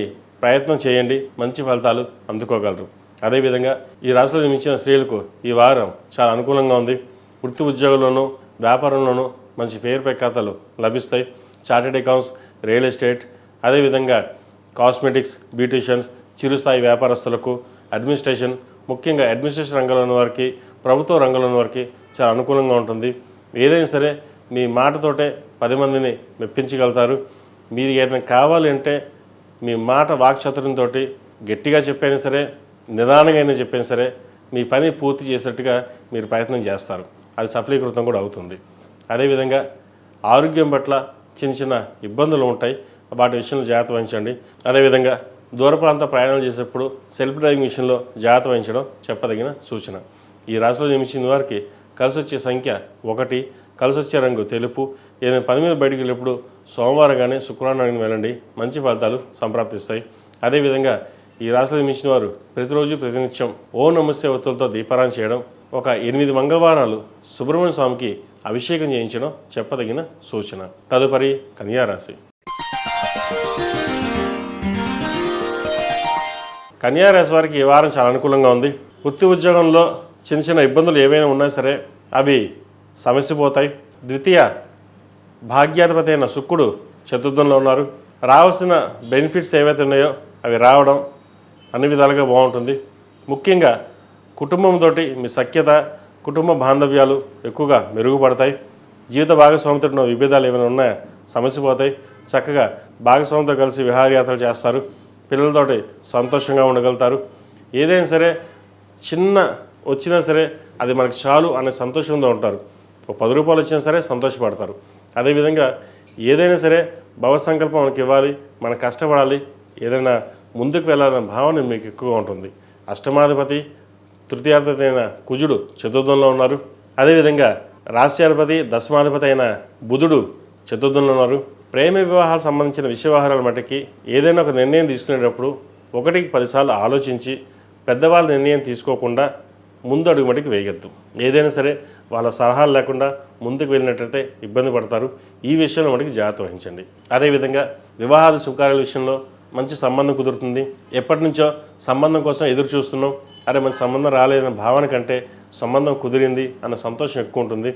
ప్రయత్నం చేయండి, మంచి ఫలితాలు అందుకోగలరు. అదేవిధంగా ఈ రాశిలో జన్మించిన స్త్రీలకు ఈ వారం చాలా అనుకూలంగా ఉంది. వృత్తి ఉద్యోగంలోనూ వ్యాపారంలోనూ మంచి పేరు ప్రఖ్యాతలు లభిస్తాయి. చార్టెడ్ అకౌంట్స్, రియల్ ఎస్టేట్, అదేవిధంగా కాస్మెటిక్స్, బ్యూటీషియన్స్, చిరుస్థాయి వ్యాపారస్తులకు, అడ్మినిస్ట్రేషన్, ముఖ్యంగా అడ్మినిస్ట్రేషన్ రంగంలో ఉన్న వారికి, ప్రభుత్వ రంగంలో ఉన్న వారికి చాలా అనుకూలంగా ఉంటుంది. ఏదైనా సరే మీ మాటతోటే 10 మందిని మెప్పించగలుగుతారు. మీరు ఏదైనా కావాలి అంటే మీ మాట వాక్చాతుర్యంతో గట్టిగా చెప్పైనా సరే, నిదానంగా అయినా చెప్పైనా సరే మీ పని పూర్తి చేసేట్టుగా మీరు ప్రయత్నం చేస్తారు. అది సఫలీకృతం కూడా అవుతుంది. అదేవిధంగా ఆరోగ్యం పట్ల చిన్న చిన్న ఇబ్బందులు ఉంటాయి. వాటి విషయంలో జాగ్రత్త వహించండి. అదేవిధంగా దూర ప్రాంత ప్రయాణాలు చేసేటప్పుడు సెల్ఫ్ డ్రైవింగ్ విషయంలో జాగ్రత్త వహించడం చెప్పదగిన సూచన. ఈ రాశిలో జన్మించిన వారికి కలిసి వచ్చే సంఖ్య 1, కలిసి వచ్చే రంగు తెలుపు. ఏదైనా పని మీద బయటికి వెళ్ళేప్పుడు సోమవారం కానీ శుక్రవారం కానీ వెళ్ళండి, మంచి ఫలితాలు సంప్రాప్తిస్తాయి. అదేవిధంగా ఈ రాశిలో జన్మించిన వారు ప్రతిరోజు ప్రతినిత్యం ఓం నమస్తే ఒత్తులతో దీపారాయణ చేయడం, ఒక 8 మంగళవారాలు సుబ్రహ్మణ్య స్వామికి అభిషేకం చేయించడం చెప్పదగిన సూచన. తదుపరి కన్యా రాశి. కన్యా రాశి వారికి ఈ వారం చాలా అనుకూలంగా ఉంది. వృత్తి ఉద్యోగంలో చిన్న చిన్న ఇబ్బందులు ఏవైనా ఉన్నా సరే అవి సమస్యపోతాయి. ద్వితీయ భాగ్యాధిపతి అయిన శుక్రుడు చతుర్థంలో ఉన్నారు. రావాల్సిన బెనిఫిట్స్ ఏవైతే ఉన్నాయో అవి రావడం అన్ని విధాలుగా బాగుంటుంది. ముఖ్యంగా కుటుంబంతో మీ సఖ్యత, కుటుంబ బాంధవ్యాలు ఎక్కువగా మెరుగుపడతాయి. జీవిత భాగస్వామితో ఉన్న విభేదాలు ఏమైనా ఉన్నాయా సమస్యపోతాయి. చక్కగా భాగస్వామితో కలిసి విహారయాత్రలు చేస్తారు. పిల్లలతోటి సంతోషంగా ఉండగలుగుతారు. ఏదైనా సరే చిన్న వచ్చినా సరే అది మనకు చాలు అనే సంతోషంతో ఉంటారు. ఒక 10 రూపాయలు వచ్చినా సరే సంతోషపడతారు. అదేవిధంగా ఏదైనా సరే భవసంకల్పం మనకి ఇవ్వాలి, మనం కష్టపడాలి, ఏదైనా ముందుకు వెళ్ళాలన్న భావన మీకు ఎక్కువగా ఉంటుంది. అష్టమాధిపతి తృతీయాధిపతి అయిన కుజుడు చతుర్థంలో ఉన్నారు. అదేవిధంగా రాశ్యాధిపతి దశమాధిపతి అయిన బుధుడు చతుర్థంలో ఉన్నారు. ప్రేమ వివాహాలకు సంబంధించిన విషయ వ్యవహారాల మటుకి ఏదైనా ఒక నిర్ణయం తీసుకునేటప్పుడు 1కి 10 సార్లు ఆలోచించి పెద్దవాళ్ళ నిర్ణయం తీసుకోకుండా ముందు అడుగు మటుకు వేయగద్దు. ఏదైనా సరే వాళ్ళ సలహాలు లేకుండా ముందుకు వెళ్ళినట్లయితే ఇబ్బంది పడతారు. ఈ విషయంలో మటుకు జాగ్రత్త వహించండి. అదేవిధంగా వివాహాల శుభకార్యాల విషయంలో మంచి సంబంధం కుదురుతుంది. ఎప్పటి నుంచో సంబంధం కోసం ఎదురు చూస్తున్నాం, అరే మంచి సంబంధం రాలేదన్న భావన కంటే సంబంధం కుదిరింది అన్న సంతోషం ఎక్కువ ఉంటుంది.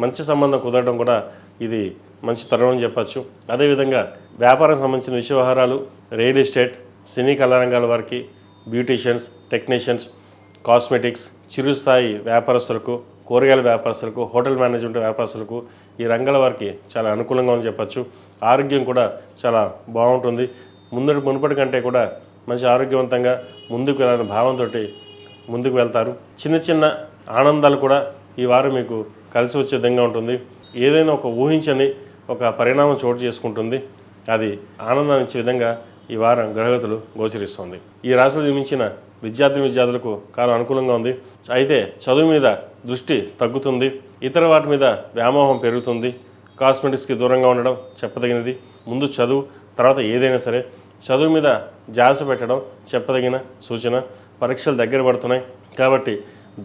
మంచి సంబంధం కుదరడం కూడా ఇది మంచి తరుణం అని చెప్పచ్చు. అదేవిధంగా వ్యాపారం సంబంధించిన విషయ వ్యవహారాలు, రియల్ ఎస్టేట్, సినీ కళారంగాల వారికి, బ్యూటీషియన్స్, టెక్నీషియన్స్, కాస్మెటిక్స్, చిరుస్థాయి వ్యాపారస్తులకు, కూరగాయల వ్యాపారస్తులకు, హోటల్ మేనేజ్మెంట్ వ్యాపారస్తులకు ఈ రంగాల వారికి చాలా అనుకూలంగా అని చెప్పచ్చు. ఆరోగ్యం కూడా చాలా బాగుంటుంది. మునుపటి కంటే కూడా మంచి ఆరోగ్యవంతంగా ముందుకు వెళ్ళాలనే భావంతో ముందుకు వెళ్తారు. చిన్న చిన్న ఆనందాలు కూడా ఈ వారం మీకు కలిసి వచ్చే విధంగా ఉంటుంది. ఏదైనా ఒక ఊహించని ఒక పరిణామం చోటు చేసుకుంటుంది. అది ఆనందాన్ని ఇచ్చే విధంగా ఈ వారం గ్రహగతులు గోచరిస్తుంది. ఈ రాశిలో జన్మించిన విద్యార్థులకు కాలం అనుకూలంగా ఉంది. అయితే చదువు మీద దృష్టి తగ్గుతుంది, ఇతర వాటి మీద వ్యామోహం పెరుగుతుంది. కాస్మెటిక్స్కి దూరంగా ఉండడం చెప్పదగినది. ముందు చదువు, తర్వాత ఏదైనా సరే చదువు మీద ధ్యాస పెట్టడం చెప్పదగిన సూచన. పరీక్షలు దగ్గర పడుతున్నాయి కాబట్టి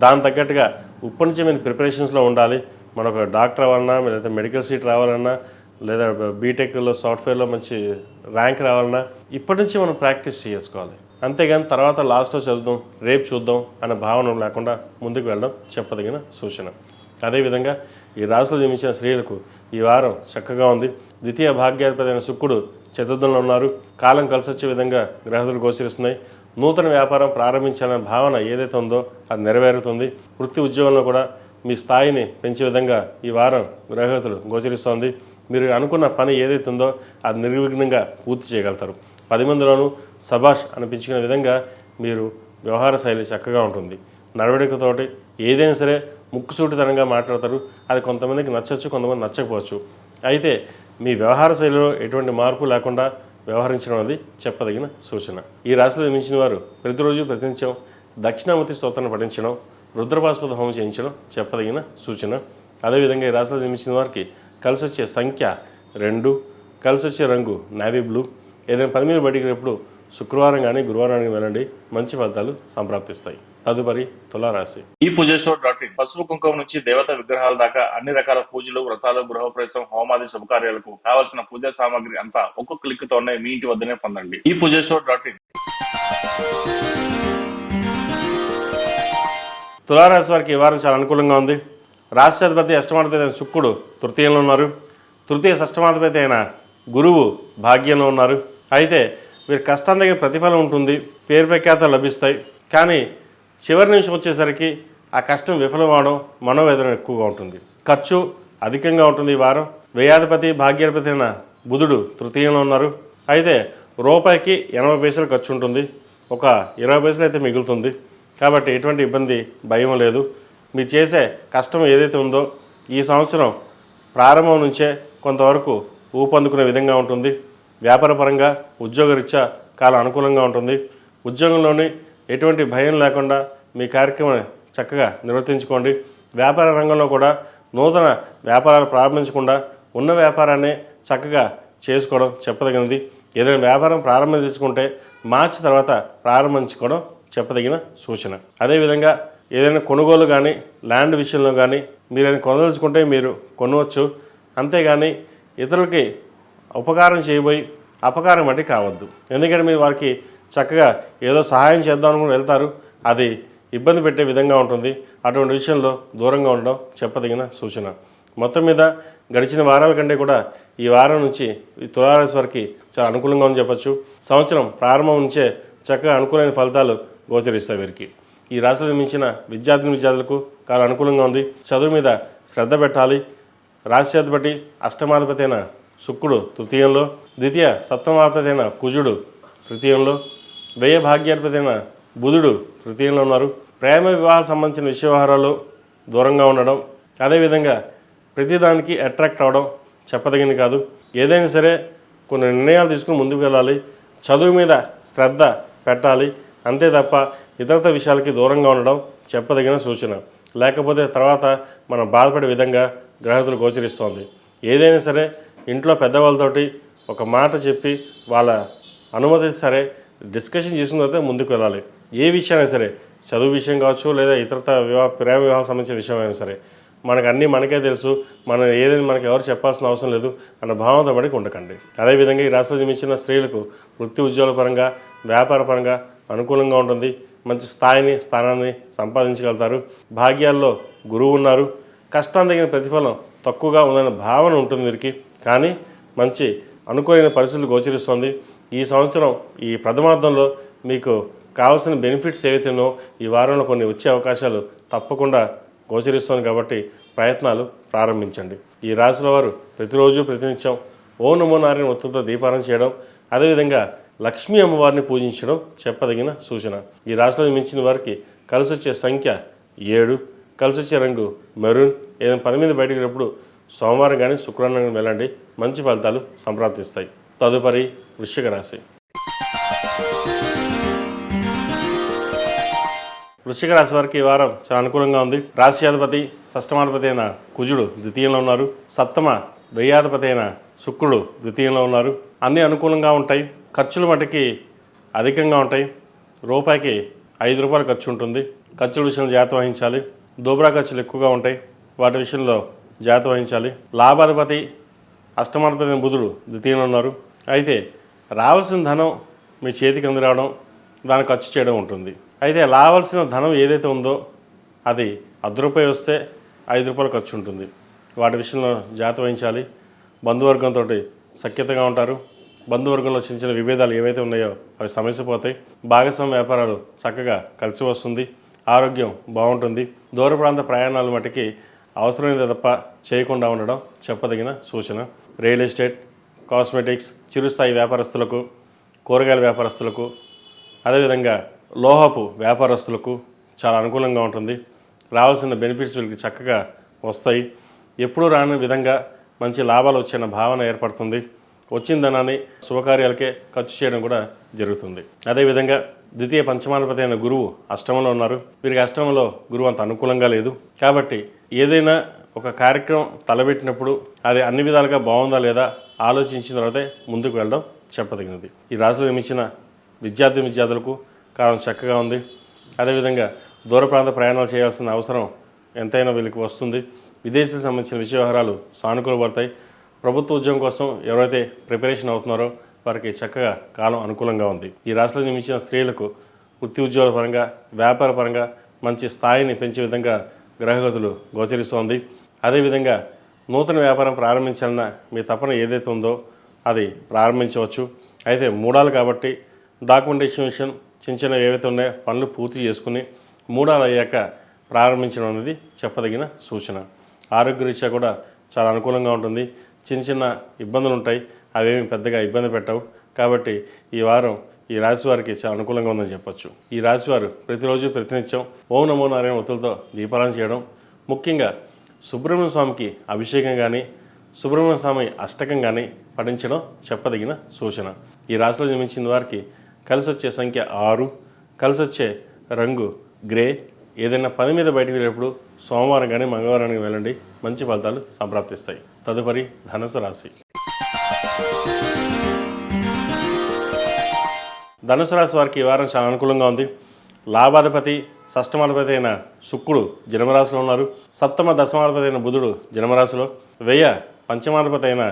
దాని తగ్గట్టుగా ఇప్పటి నుంచే మీరు ప్రిపరేషన్స్లో ఉండాలి. మనకు డాక్టర్ అవ్వాలన్నా, లేదా మెడికల్ సీట్ రావాలన్నా, లేదా బీటెక్లో సాఫ్ట్వేర్లో మంచి ర్యాంక్ రావాలన్నా ఇప్పటి నుంచి మనం ప్రాక్టీస్ చేసుకోవాలి. అంతేగాని తర్వాత లాస్ట్లో చదువుదాం, రేపు చూద్దాం అనే భావన లేకుండా ముందుకు వెళ్ళడం చెప్పదగిన సూచన. అదేవిధంగా ఈ రాశిలో జన్మించిన స్త్రీలకు ఈ వారం చక్కగా ఉంది. ద్వితీయ భాగ్యాధిపతి అయిన శుక్రుడు చతుర్థంలో ఉన్నారు. కాలం కలిసొచ్చే విధంగా గ్రహదులు గోచరిస్తున్నాయి. నూతన వ్యాపారం ప్రారంభించాలనే భావన ఏదైతే ఉందో అది నెరవేరుతుంది. వృత్తి ఉద్యోగంలో కూడా మీ స్థాయిని పెంచే విధంగా ఈ వారం గ్రహగతులు గోచరిస్తోంది. మీరు అనుకున్న పని ఏదైతే ఉందో అది నిర్విఘ్నంగా పూర్తి చేయగలుగుతారు. 10 మందిలోనూ సబాష్ అనిపించుకునే విధంగా మీరు వ్యవహార శైలి చక్కగా ఉంటుంది. నడవడికతోటి ఏదైనా సరే ముక్కుసూటితనంగా మాట్లాడతారు. అది కొంతమందికి నచ్చచ్చు, కొంతమంది నచ్చకపోవచ్చు. అయితే మీ వ్యవహార శైలిలో ఎటువంటి మార్పు లేకుండా వ్యవహరించడం అనేది చెప్పదగిన సూచన. ఈ రాశిలో జన్మించిన వారు ప్రతిరోజు ప్రతినిత్యం దక్షిణామూర్తి స్తోత్రాన్ని పఠించడం, రుద్రపాశుపత హోమం చేయించడం చెప్పదగిన సూచన. అదేవిధంగా ఈ రాశిలో జన్మించిన వారికి కలిసి వచ్చే సంఖ్య 2, కలిసి వచ్చే రంగు నేవీ బ్లూ. ఏదైనా పని మీద బయటికి వెళ్ళినప్పుడు శుక్రవారం కానీ గురువారానికి వెళ్ళండి, మంచి ఫలితాలు సంప్రాప్తిస్తాయి. తదుపరి తులారాశి. ఈ పూజస్టోర్.in పసుపు కుంకుమ నుంచి దేవత విగ్రహాల దాకా అన్ని రకాల పూజలు, వ్రతాలు, గృహప్రవేశం, హోమాది శుభకార్యాలకు కావలసిన పూజా సామాగ్రి అంతా ఒక్క క్లిక్ తోనే మీ ఇంటి వద్దనే పొందండి. ఈ పూజస్టోర్.in. తులారాశి వారికి ఈ వారం చాలా అనుకూలంగా ఉంది. రాష్ట్రాధిపతి అష్టమాధిపతి అయిన శుక్రుడు తృతీయంలో ఉన్నారు. తృతీయ షష్టమాధిపతి అయిన గురువు భాగ్యంలో ఉన్నారు. అయితే వీరి కష్టం దగ్గర ప్రతిఫలం ఉంటుంది, పేరు ప్రఖ్యాతలు లభిస్తాయి. కానీ చివరి నిమిషం వచ్చేసరికి ఆ కష్టం విఫలమవడం, మనోవేదన ఎక్కువగా ఉంటుంది. ఖర్చు అధికంగా ఉంటుంది. ఈ వారం వ్యయాధిపతి భాగ్యాధిపతి అయిన బుధుడు తృతీయంలో ఉన్నారు. అయితే రూపాయికి 80 పైసలు ఖర్చు ఉంటుంది, ఒక 20 పైసలు అయితే మిగులుతుంది. కాబట్టి ఎటువంటి ఇబ్బంది, భయం లేదు. మీరు చేసే కష్టం ఏదైతే ఉందో ఈ సంవత్సరం ప్రారంభం నుంచే కొంతవరకు ఊపందుకునే విధంగా ఉంటుంది. వ్యాపారపరంగా ఉద్యోగరీత్యా చాలా అనుకూలంగా ఉంటుంది. ఉద్యోగంలోని ఎటువంటి భయం లేకుండా మీ కార్యక్రమాన్ని చక్కగా నిర్వర్తించుకోండి. వ్యాపార రంగంలో కూడా నూతన వ్యాపారాలు ప్రారంభించకుండా ఉన్న వ్యాపారాన్ని చక్కగా చేసుకోవడం చెప్పదగినది. ఏదైనా వ్యాపారం ప్రారంభించుకుంటే మార్చి తర్వాత ప్రారంభించుకోవడం చెప్పదగిన సూచన. అదేవిధంగా ఏదైనా కొనుగోలు కానీ ల్యాండ్ విషయంలో కానీ మీరైనా కొనదలుచుకుంటే మీరు కొనవచ్చు. అంతేగాని ఇతరులకి ఉపకారం చేయబోయి అపకారం అంటే కావద్దు. ఎందుకంటే మీరు వారికి చక్కగా ఏదో సహాయం చేద్దాం అనుకుని వెళ్తారు, అది ఇబ్బంది పెట్టే విధంగా ఉంటుంది. అటువంటి విషయంలో దూరంగా ఉండడం చెప్పదగిన సూచన. మొత్తం మీద గడిచిన వారాల కంటే కూడా ఈ వారం నుంచి ఈ తులారాశి వారికి చాలా అనుకూలంగా ఉందని చెప్పచ్చు. సంవత్సరం ప్రారంభం నుంచే చక్కగా అనుకూలమైన ఫలితాలు గోచరిస్తాయి. వీరికి ఈ రాశిలో జన్మించిన విద్యార్థులకు చాలా అనుకూలంగా ఉంది. చదువు మీద శ్రద్ధ పెట్టాలి. రాశ్యాధిపతి అష్టమాధిపతి అయిన శుక్రుడు తృతీయంలో, ద్వితీయ సప్తమాధిపతి అయిన కుజుడు తృతీయంలో, వ్యయ భాగ్యాధిపతి అయిన బుధుడు తృతీయంలో ఉన్నారు. ప్రేమ వివాహాలకు సంబంధించిన విషయ వ్యవహారాల్లో దూరంగా ఉండడం, అదేవిధంగా ప్రతిదానికి అట్రాక్ట్ అవ్వడం చెప్పదగినది కాదు. ఏదైనా సరే కొన్ని నిర్ణయాలు తీసుకుని ముందుకు వెళ్ళాలి. చదువు మీద శ్రద్ధ పెట్టాలి. అంతే తప్ప ఇతరత విషయాలకి దూరంగా ఉండడం చెప్పదగిన సూచన. లేకపోతే తర్వాత మనం బాధపడే విధంగా గ్రహతులు గోచరిస్తోంది. ఏదైనా సరే ఇంట్లో పెద్దవాళ్ళతోటి ఒక మాట చెప్పి వాళ్ళ అనుమతి సరే డిస్కషన్ చేసిన తర్వాత ముందుకు వెళ్ళాలి. ఏ విషయమైనా సరే, చదువు విషయం కావచ్చు, లేదా ఇతరత ప్రేమ వివాహం సంబంధించిన విషయం అయినా సరే, మనకు అన్నీ మనకే తెలుసు, మనం ఏదైనా మనకు ఎవరు చెప్పాల్సిన అవసరం లేదు అన్న భావంతో పడికి ఉండకండి. అదేవిధంగా ఈ రాశిలో జన్మించిన స్త్రీలకు వృత్తి ఉద్యోగాల పరంగా, వ్యాపార పరంగా అనుకూలంగా ఉంటుంది. మంచి స్థానాన్ని సంపాదించగలుగుతారు. భాగ్యాల్లో గురువు ఉన్నారు. కష్టం తగిన ప్రతిఫలం తక్కువగా ఉందన్న భావన ఉంటుంది వీరికి. కానీ మంచి అనుకూలమైన పరిస్థితులు గోచరిస్తుంది. ఈ సంవత్సరం ఈ ప్రథమార్థంలో మీకు కావాల్సిన బెనిఫిట్స్ ఏవైతేనో ఈ వారంలో కొన్ని వచ్చే అవకాశాలు తప్పకుండా గోచరిస్తుంది. కాబట్టి ప్రయత్నాలు ప్రారంభించండి. ఈ రాశిలో వారు ప్రతిరోజు ప్రతినిత్యం ఓం నమో నారాయణ ఒత్తులతో దీపారాధన చేయడం, అదేవిధంగా లక్ష్మీ అమ్మవారిని పూజించడం చెప్పదగిన సూచన. ఈ రాశిలో జన్మించిన వారికి కలిసి వచ్చే సంఖ్య 7, కలిసి వచ్చే రంగు మెరూన్. ఏదైనా పని మీద బయటకు వెళ్ళినప్పుడు సోమవారం కానీ శుక్రవారం కానీ వెళ్ళండి, మంచి ఫలితాలు సంప్రాప్తిస్తాయి. తదుపరి వృశ్చిక రాశి. వృశ్చిక రాశి వారికి ఈ వారం చాలా అనుకూలంగా ఉంది. రాశ్యాధిపతి షష్టమాధిపతి అయిన కుజుడు ద్వితీయంలో ఉన్నారు. సప్తమ వ్యయాధిపతి అయిన శుక్రుడు ద్వితీయంలో ఉన్నారు. అన్నీ అనుకూలంగా ఉంటాయి. ఖర్చులు మటుకి అధికంగా ఉంటాయి. రూపాయికి 5 రూపాయలు ఖర్చు ఉంటుంది. ఖర్చుల విషయంలో జాగ్రత్త వహించాలి. దోబరా ఖర్చులు ఎక్కువగా ఉంటాయి. వాటి విషయంలో జాగ్రత్త వహించాలి. లాభాధిపతి అష్టమాధిపతి అయిన బుధుడు ద్వితీయంలో ఉన్నారు. అయితే రావాల్సిన ధనం మీ చేతికి అంది రావడం, దాన్ని ఖర్చు చేయడం ఉంటుంది. అయితే రావాల్సిన ధనం ఏదైతే ఉందో అది ₹10 వస్తే 5 రూపాయలు ఖర్చు ఉంటుంది. వాటి విషయంలో జాగ్రత్త వహించాలి. బంధువర్గంతో సఖ్యతగా ఉంటారు. బంధువర్గంలో చిన్న చిన్న విభేదాలు ఏవైతే ఉన్నాయో అవి సమస్యపోతాయి. భాగస్వామ్య వ్యాపారాలు చక్కగా కలిసి వస్తుంది. ఆరోగ్యం బాగుంటుంది. దూర ప్రాంత ప్రయాణాలు మటుకి అవసరమైనది తప్ప చేయకుండా ఉండడం చెప్పదగిన సూచన. రియల్ ఎస్టేట్, కాస్మెటిక్స్, చిరుస్థాయి వ్యాపారస్తులకు, కూరగాయల వ్యాపారస్తులకు, అదేవిధంగా లోహపు వ్యాపారస్తులకు చాలా అనుకూలంగా ఉంటుంది. రావాల్సిన బెనిఫిట్స్ వీళ్ళకి చక్కగా వస్తాయి. ఎప్పుడూ రాని విధంగా మంచి లాభాలు వచ్చే భావన ఏర్పడుతుంది. వచ్చిన ధనాన్ని శుభకార్యాలకే ఖర్చు చేయడం కూడా జరుగుతుంది. అదేవిధంగా ద్వితీయ పంచమాధిపతి అయిన గురువు అష్టమంలో ఉన్నారు. వీరికి అష్టమంలో గురువు అంత అనుకూలంగా లేదు. కాబట్టి ఏదైనా ఒక కార్యక్రమం తలబెట్టినప్పుడు అది అన్ని విధాలుగా బాగుందా లేదా ఆలోచించిన తర్వాతే ముందుకు వెళ్ళడం చెప్పదగినది. ఈ రాశిలో నిర్మించిన విద్యార్థులకు కాలం చక్కగా ఉంది. అదేవిధంగా దూర ప్రాంత ప్రయాణాలు చేయాల్సిన అవసరం ఎంతైనా వీళ్ళకి వస్తుంది. విదేశీకి సంబంధించిన విషయ వ్యవహారాలు సానుకూలపడతాయి. ప్రభుత్వ ఉద్యోగం కోసం ఎవరైతే ప్రిపరేషన్ అవుతున్నారో వారికి చక్కగా కాలం అనుకూలంగా ఉంది. ఈ రాశిలో నిర్మించిన స్త్రీలకు వృత్తి ఉద్యోగాల పరంగా, వ్యాపార పరంగా మంచి స్థాయిని పెంచే విధంగా గ్రహగతులు గోచరిస్తోంది. అదేవిధంగా నూతన వ్యాపారం ప్రారంభించాలన్న మీ తపన ఏదైతే ఉందో అది ప్రారంభించవచ్చు. అయితే మూడాలు కాబట్టి డాక్యుమెంటేషన్ విషయం చిన్న చిన్న ఏవైతే ఉన్నాయో పనులు పూర్తి చేసుకుని మూడాలు అయ్యాక ప్రారంభించడం అనేది చెప్పదగిన సూచన. ఆరోగ్యరీత్యా కూడా చాలా అనుకూలంగా ఉంటుంది. చిన్న చిన్న ఇబ్బందులు ఉంటాయి, అవేమి పెద్దగా ఇబ్బంది పెట్టవు. కాబట్టి ఈ వారం ఈ రాశి వారికి చాలా అనుకూలంగా ఉందని చెప్పొచ్చు. ఈ రాశి వారు ప్రతిరోజు ప్రతినిత్యం ఓం నమో నారాయణ ఒత్తులతో దీపారాధన చేయడం, ముఖ్యంగా సుబ్రహ్మణ్య స్వామికి అభిషేకం కానీ సుబ్రహ్మణ్య స్వామి అష్టకం కానీ పఠించడం చెప్పదగిన సూచన. ఈ రాశిలో జన్మించిన వారికి కలిసి వచ్చే సంఖ్య 6, కలిసి వచ్చే రంగు గ్రే. ఏదైనా పని మీద బయటకు వెళ్ళేటప్పుడు సోమవారం కానీ మంగళవారానికి వెళ్ళండి, మంచి ఫలితాలు సంప్రాప్తిస్తాయి. తదుపరి ధనుసు రాశి. ధనుసు రాశి వారికి ఈ వారం చాలా అనుకూలంగా ఉంది. లాభాధిపతి షష్టమాధిపతి అయిన శుక్రుడు జన్మరాశిలో ఉన్నారు. సప్తమ దశమాధిపతి అయిన బుధుడు జన్మరాశిలో, వ్యయ పంచమాధిపతి అయిన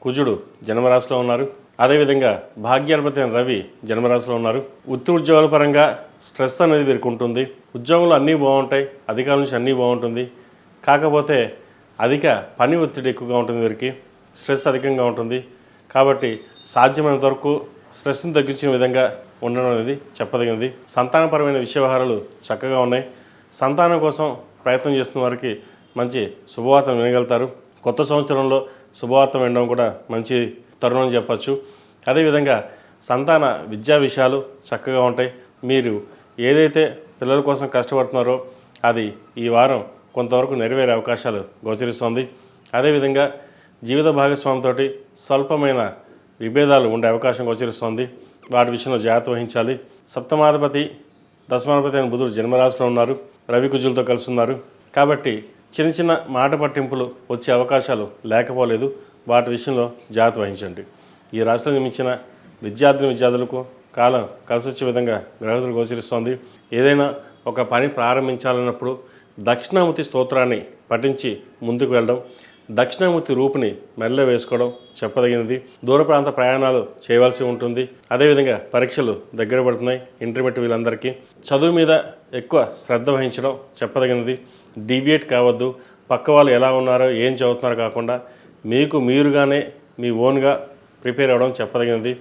కుజుడు జన్మరాశిలో ఉన్నారు. అదేవిధంగా భాగ్యాధిపతి అయిన రవి జన్మరాశిలో ఉన్నారు. వృత్తి ఉద్యోగాల పరంగా స్ట్రెస్ అనేది వీరికి ఉంటుంది. ఉద్యోగంలో అన్నీ బాగుంటాయి, అధికారుల నుంచి అన్నీ బాగుంటుంది. కాకపోతే అధిక పని ఒత్తిడి ఎక్కువగా ఉంటుంది. వీరికి స్ట్రెస్ అధికంగా ఉంటుంది. కాబట్టి సాధ్యమైనంత వరకు స్ట్రెస్ని తగ్గించిన విధంగా ఉండడం అనేది చెప్పదగినది. సంతానపరమైన విషయ వ్యవహారాలు చక్కగా ఉన్నాయి. సంతానం కోసం ప్రయత్నం చేస్తున్న వారికి మంచి శుభవార్తను వినగలుగుతారు. కొత్త సంవత్సరంలో శుభవార్త వినడం కూడా మంచి తరుణం చెప్పచ్చు. అదేవిధంగా సంతాన విద్యా విషయాలు చక్కగా ఉంటాయి. మీరు ఏదైతే పిల్లల కోసం కష్టపడుతున్నారో అది ఈ వారం కొంతవరకు నెరవేరే అవకాశాలు గోచరిస్తోంది. అదేవిధంగా జీవిత భాగస్వామితో స్వల్పమైన విభేదాలు ఉండే అవకాశం గోచరిస్తోంది. వాటి విషయంలో జాగ్రత్త వహించాలి. సప్తమాధిపతి దశమాధిపతి అయిన బుధుడు జన్మరాశిలో ఉన్నారు. రవి కుజులతో కలిసి ఉన్నారు. కాబట్టి చిన్న చిన్న మాట పట్టింపులు వచ్చే అవకాశాలు లేకపోలేదు. వాటి విషయంలో జాగ్రత్త వహించండి. ఈ రాశిలో నిర్మించిన విద్యార్థులకు కాలం కలిసి వచ్చే విధంగా గ్రహతులు గోచరిస్తోంది. ఏదైనా ఒక పని ప్రారంభించాలన్నప్పుడు దక్షిణామూర్తి స్తోత్రాన్ని పఠించి ముందుకు వెళ్ళడం, దక్షిణామూర్తి రూపుని మెల్ల వేసుకోవడం చెప్పదగినది. దూర ప్రాంత ప్రయాణాలు చేయవలసి ఉంటుంది. అదేవిధంగా పరీక్షలు దగ్గర పడుతున్నాయి. ఇంటర్మీడియట్ వీళ్ళందరికీ చదువు మీద ఎక్కువ శ్రద్ధ వహించడం చెప్పదగినది. డీవియేట్ కావద్దు. పక్క వాళ్ళు ఎలా ఉన్నారో ఏం చదువుతున్నారో కాకుండా మీకు మీరుగానే మీ ఓన్గా ప్రిపేర్ అవ్వడం చెప్పదగినది.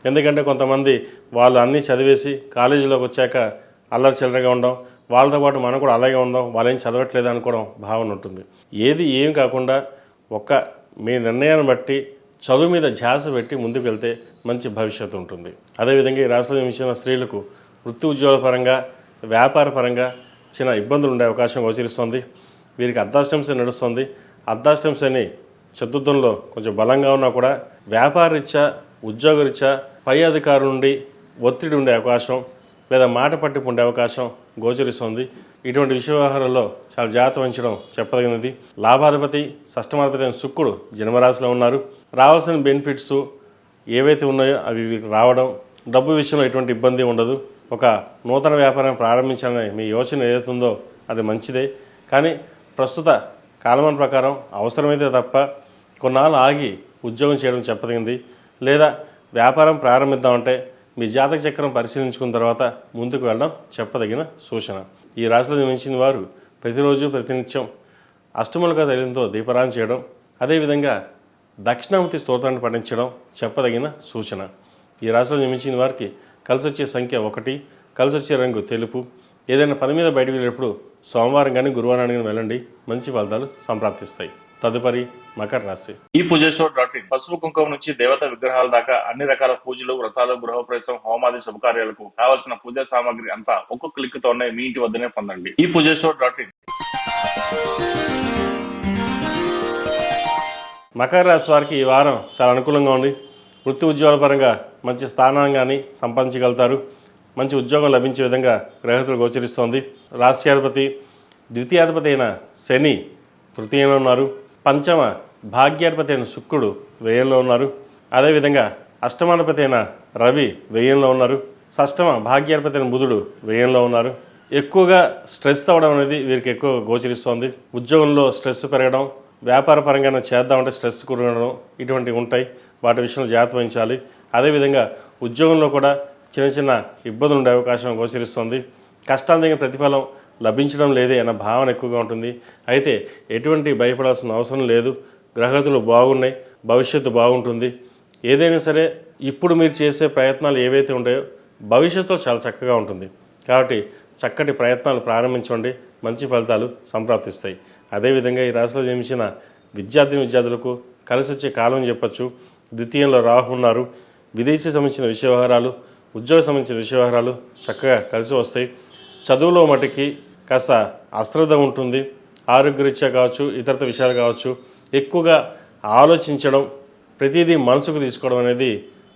ఎందుకంటే కొంతమంది వాళ్ళు అన్నీ చదివేసి కాలేజీలోకి వచ్చాక అల్లరి చిల్లరగా ఉండడం, వాళ్ళతో పాటు మనం కూడా అలాగే ఉందాం, వాళ్ళేం చదవట్లేదు అనుకోవడం భావన ఉంటుంది. ఏం కాకుండా మీ నిర్ణయాన్ని బట్టి చదువు మీద ధ్యాస పెట్టి ముందుకు వెళ్తే మంచి భవిష్యత్తు ఉంటుంది. అదేవిధంగా ఈ రాష్ట్రంలో జన్మించిన స్త్రీలకు వృత్తి ఉద్యోగాల పరంగా, వ్యాపార పరంగా చిన్న ఇబ్బందులు ఉండే అవకాశం గోచరిస్తుంది. వీరికి అర్ధాష్టమ శని నడుస్తుంది. అర్ధాష్టమ శని చతుర్థంలో కొంచెం బలంగా ఉన్నా కూడా వ్యాపారరీత్యా, ఉద్యోగరీత్యా పై అధికారుల నుండి ఒత్తిడి ఉండే అవకాశం లేదా మాట పట్టింపు ఉండే అవకాశం గోచరిస్తుంది. ఇటువంటి విషయ వ్యవహారాల్లో చాలా జాగ్రత్త వహించడం చెప్పదగినది. లాభాధిపతి షష్టమాధిపతి అయిన శుక్రుడు జన్మరాశిలో ఉన్నారు. రావాల్సిన బెనిఫిట్స్ ఏవైతే ఉన్నాయో అవి రావడం, డబ్బు విషయంలో ఎటువంటి ఇబ్బంది ఉండదు. ఒక నూతన వ్యాపారం ప్రారంభించాలనే మీ యోచన ఏదైతే ఉందో అది మంచిదే. కానీ ప్రస్తుత కాలమాన ప్రకారం అవసరమైతే తప్ప కొన్నాళ్ళు ఆగి ఉద్యోగం చేయడం చెప్పదగింది. లేదా వ్యాపారం ప్రారంభిద్దామంటే మీ జాతక చక్రం పరిశీలించుకున్న తర్వాత ముందుకు వెళ్ళడం చెప్పదగిన సూచన. ఈ రాశిలో జన్మించిన వారు ప్రతిరోజు ప్రతినిత్యం అష్టములుగా తైలంతో దీపారాధన చేయడం, అదేవిధంగా దక్షిణామూర్తి స్తోత్రాన్ని పఠించడం చెప్పదగిన సూచన. ఈ రాశిలో జన్మించిన వారికి కలిసి వచ్చే సంఖ్య 1, కలిసి వచ్చే రంగు తెలుపు. ఏదైనా పని మీద బయటకు వెళ్ళేటప్పుడు సోమవారం కానీ గురువారం కానీ వెళ్ళండి, మంచి ఫలితాలు సంప్రాప్తిస్తాయి. తదుపరి మకర రాశి. ఈ పూజస్టోర్.in పసుపు కుంకుమ నుంచి దేవతా విగ్రహాల దాకా అన్ని రకాల పూజలు, వ్రతాలు, గృహప్రవేశం, హోమాది శుభకార్యాలకు కావాల్సిన పూజా సామాగ్రి అంతా ఒక్క క్లిక్ తోనే మీ ఇంటి వద్దనే పొందండి. ఈ పూజస్టోర్.in. మకర రాశి వారికి ఈ వారం చాలా అనుకూలంగా ఉంది. వృత్తి ఉద్యోగాల పరంగా మంచి స్థానాన్ని కానీ సంపాదించగలుగుతారు. మంచి ఉద్యోగం లభించే విధంగా గ్రహతులు గోచరిస్తోంది. రాశ్యాధిపతి ద్వితీయాధిపతి అయిన శని తృతీయంలో ఉన్నారు. పంచమ భాగ్యాధిపతి అయిన శుక్రుడు వ్యయంలో ఉన్నారు. అదేవిధంగా అష్టమాధిపతి అయిన రవి వ్యయంలో ఉన్నారు. షష్టమ భాగ్యాధిపతి అయిన బుధుడు వ్యయంలో ఉన్నారు. ఎక్కువగా స్ట్రెస్ అవ్వడం అనేది వీరికి ఎక్కువ గోచరిస్తోంది. ఉద్యోగంలో స్ట్రెస్ పెరగడం, వ్యాపార పరంగా చేద్దామంటే స్ట్రెస్ కురగడం ఇటువంటివి ఉంటాయి. వాటి విషయంలో జాగ్రత్త వహించాలి. అదేవిధంగా ఉద్యోగంలో కూడా చిన్న చిన్న ఇబ్బందులు ఉండే అవకాశం గోచరిస్తుంది. కష్టాలు తగిన ప్రతిఫలం లభించడం లేదే అన్న భావన ఎక్కువగా ఉంటుంది. అయితే ఎటువంటి భయపడాల్సిన అవసరం లేదు. గ్రహగతులు బాగున్నాయి, భవిష్యత్తు బాగుంటుంది. ఏదైనా సరే ఇప్పుడు మీరు చేసే ప్రయత్నాలు ఏవైతే ఉంటాయో భవిష్యత్తులో చాలా చక్కగా ఉంటుంది. కాబట్టి చక్కటి ప్రయత్నాలు ప్రారంభించండి, మంచి ఫలితాలు సంప్రాప్తిస్తాయి. అదేవిధంగా ఈ రాశిలో జన్మించిన విద్యార్థులకు కలిసి వచ్చే కాలం చెప్పచ్చు. ద్వితీయంలో రాహు ఉన్నారు. విదేశీ సంబంధించిన విషయ వ్యవహారాలు, ఉద్యోగ సంబంధించిన విషయ వ్యవహారాలు చక్కగా కలిసి వస్తాయి. చదువులో మటుకి కాస్త అశ్రద్ధ ఉంటుంది. ఆరోగ్యరీత్యా కావచ్చు, ఇతరత విషయాలు కావచ్చు, ఎక్కువగా ఆలోచించడం, ప్రతిదీ మనసుకు తీసుకోవడం అనేది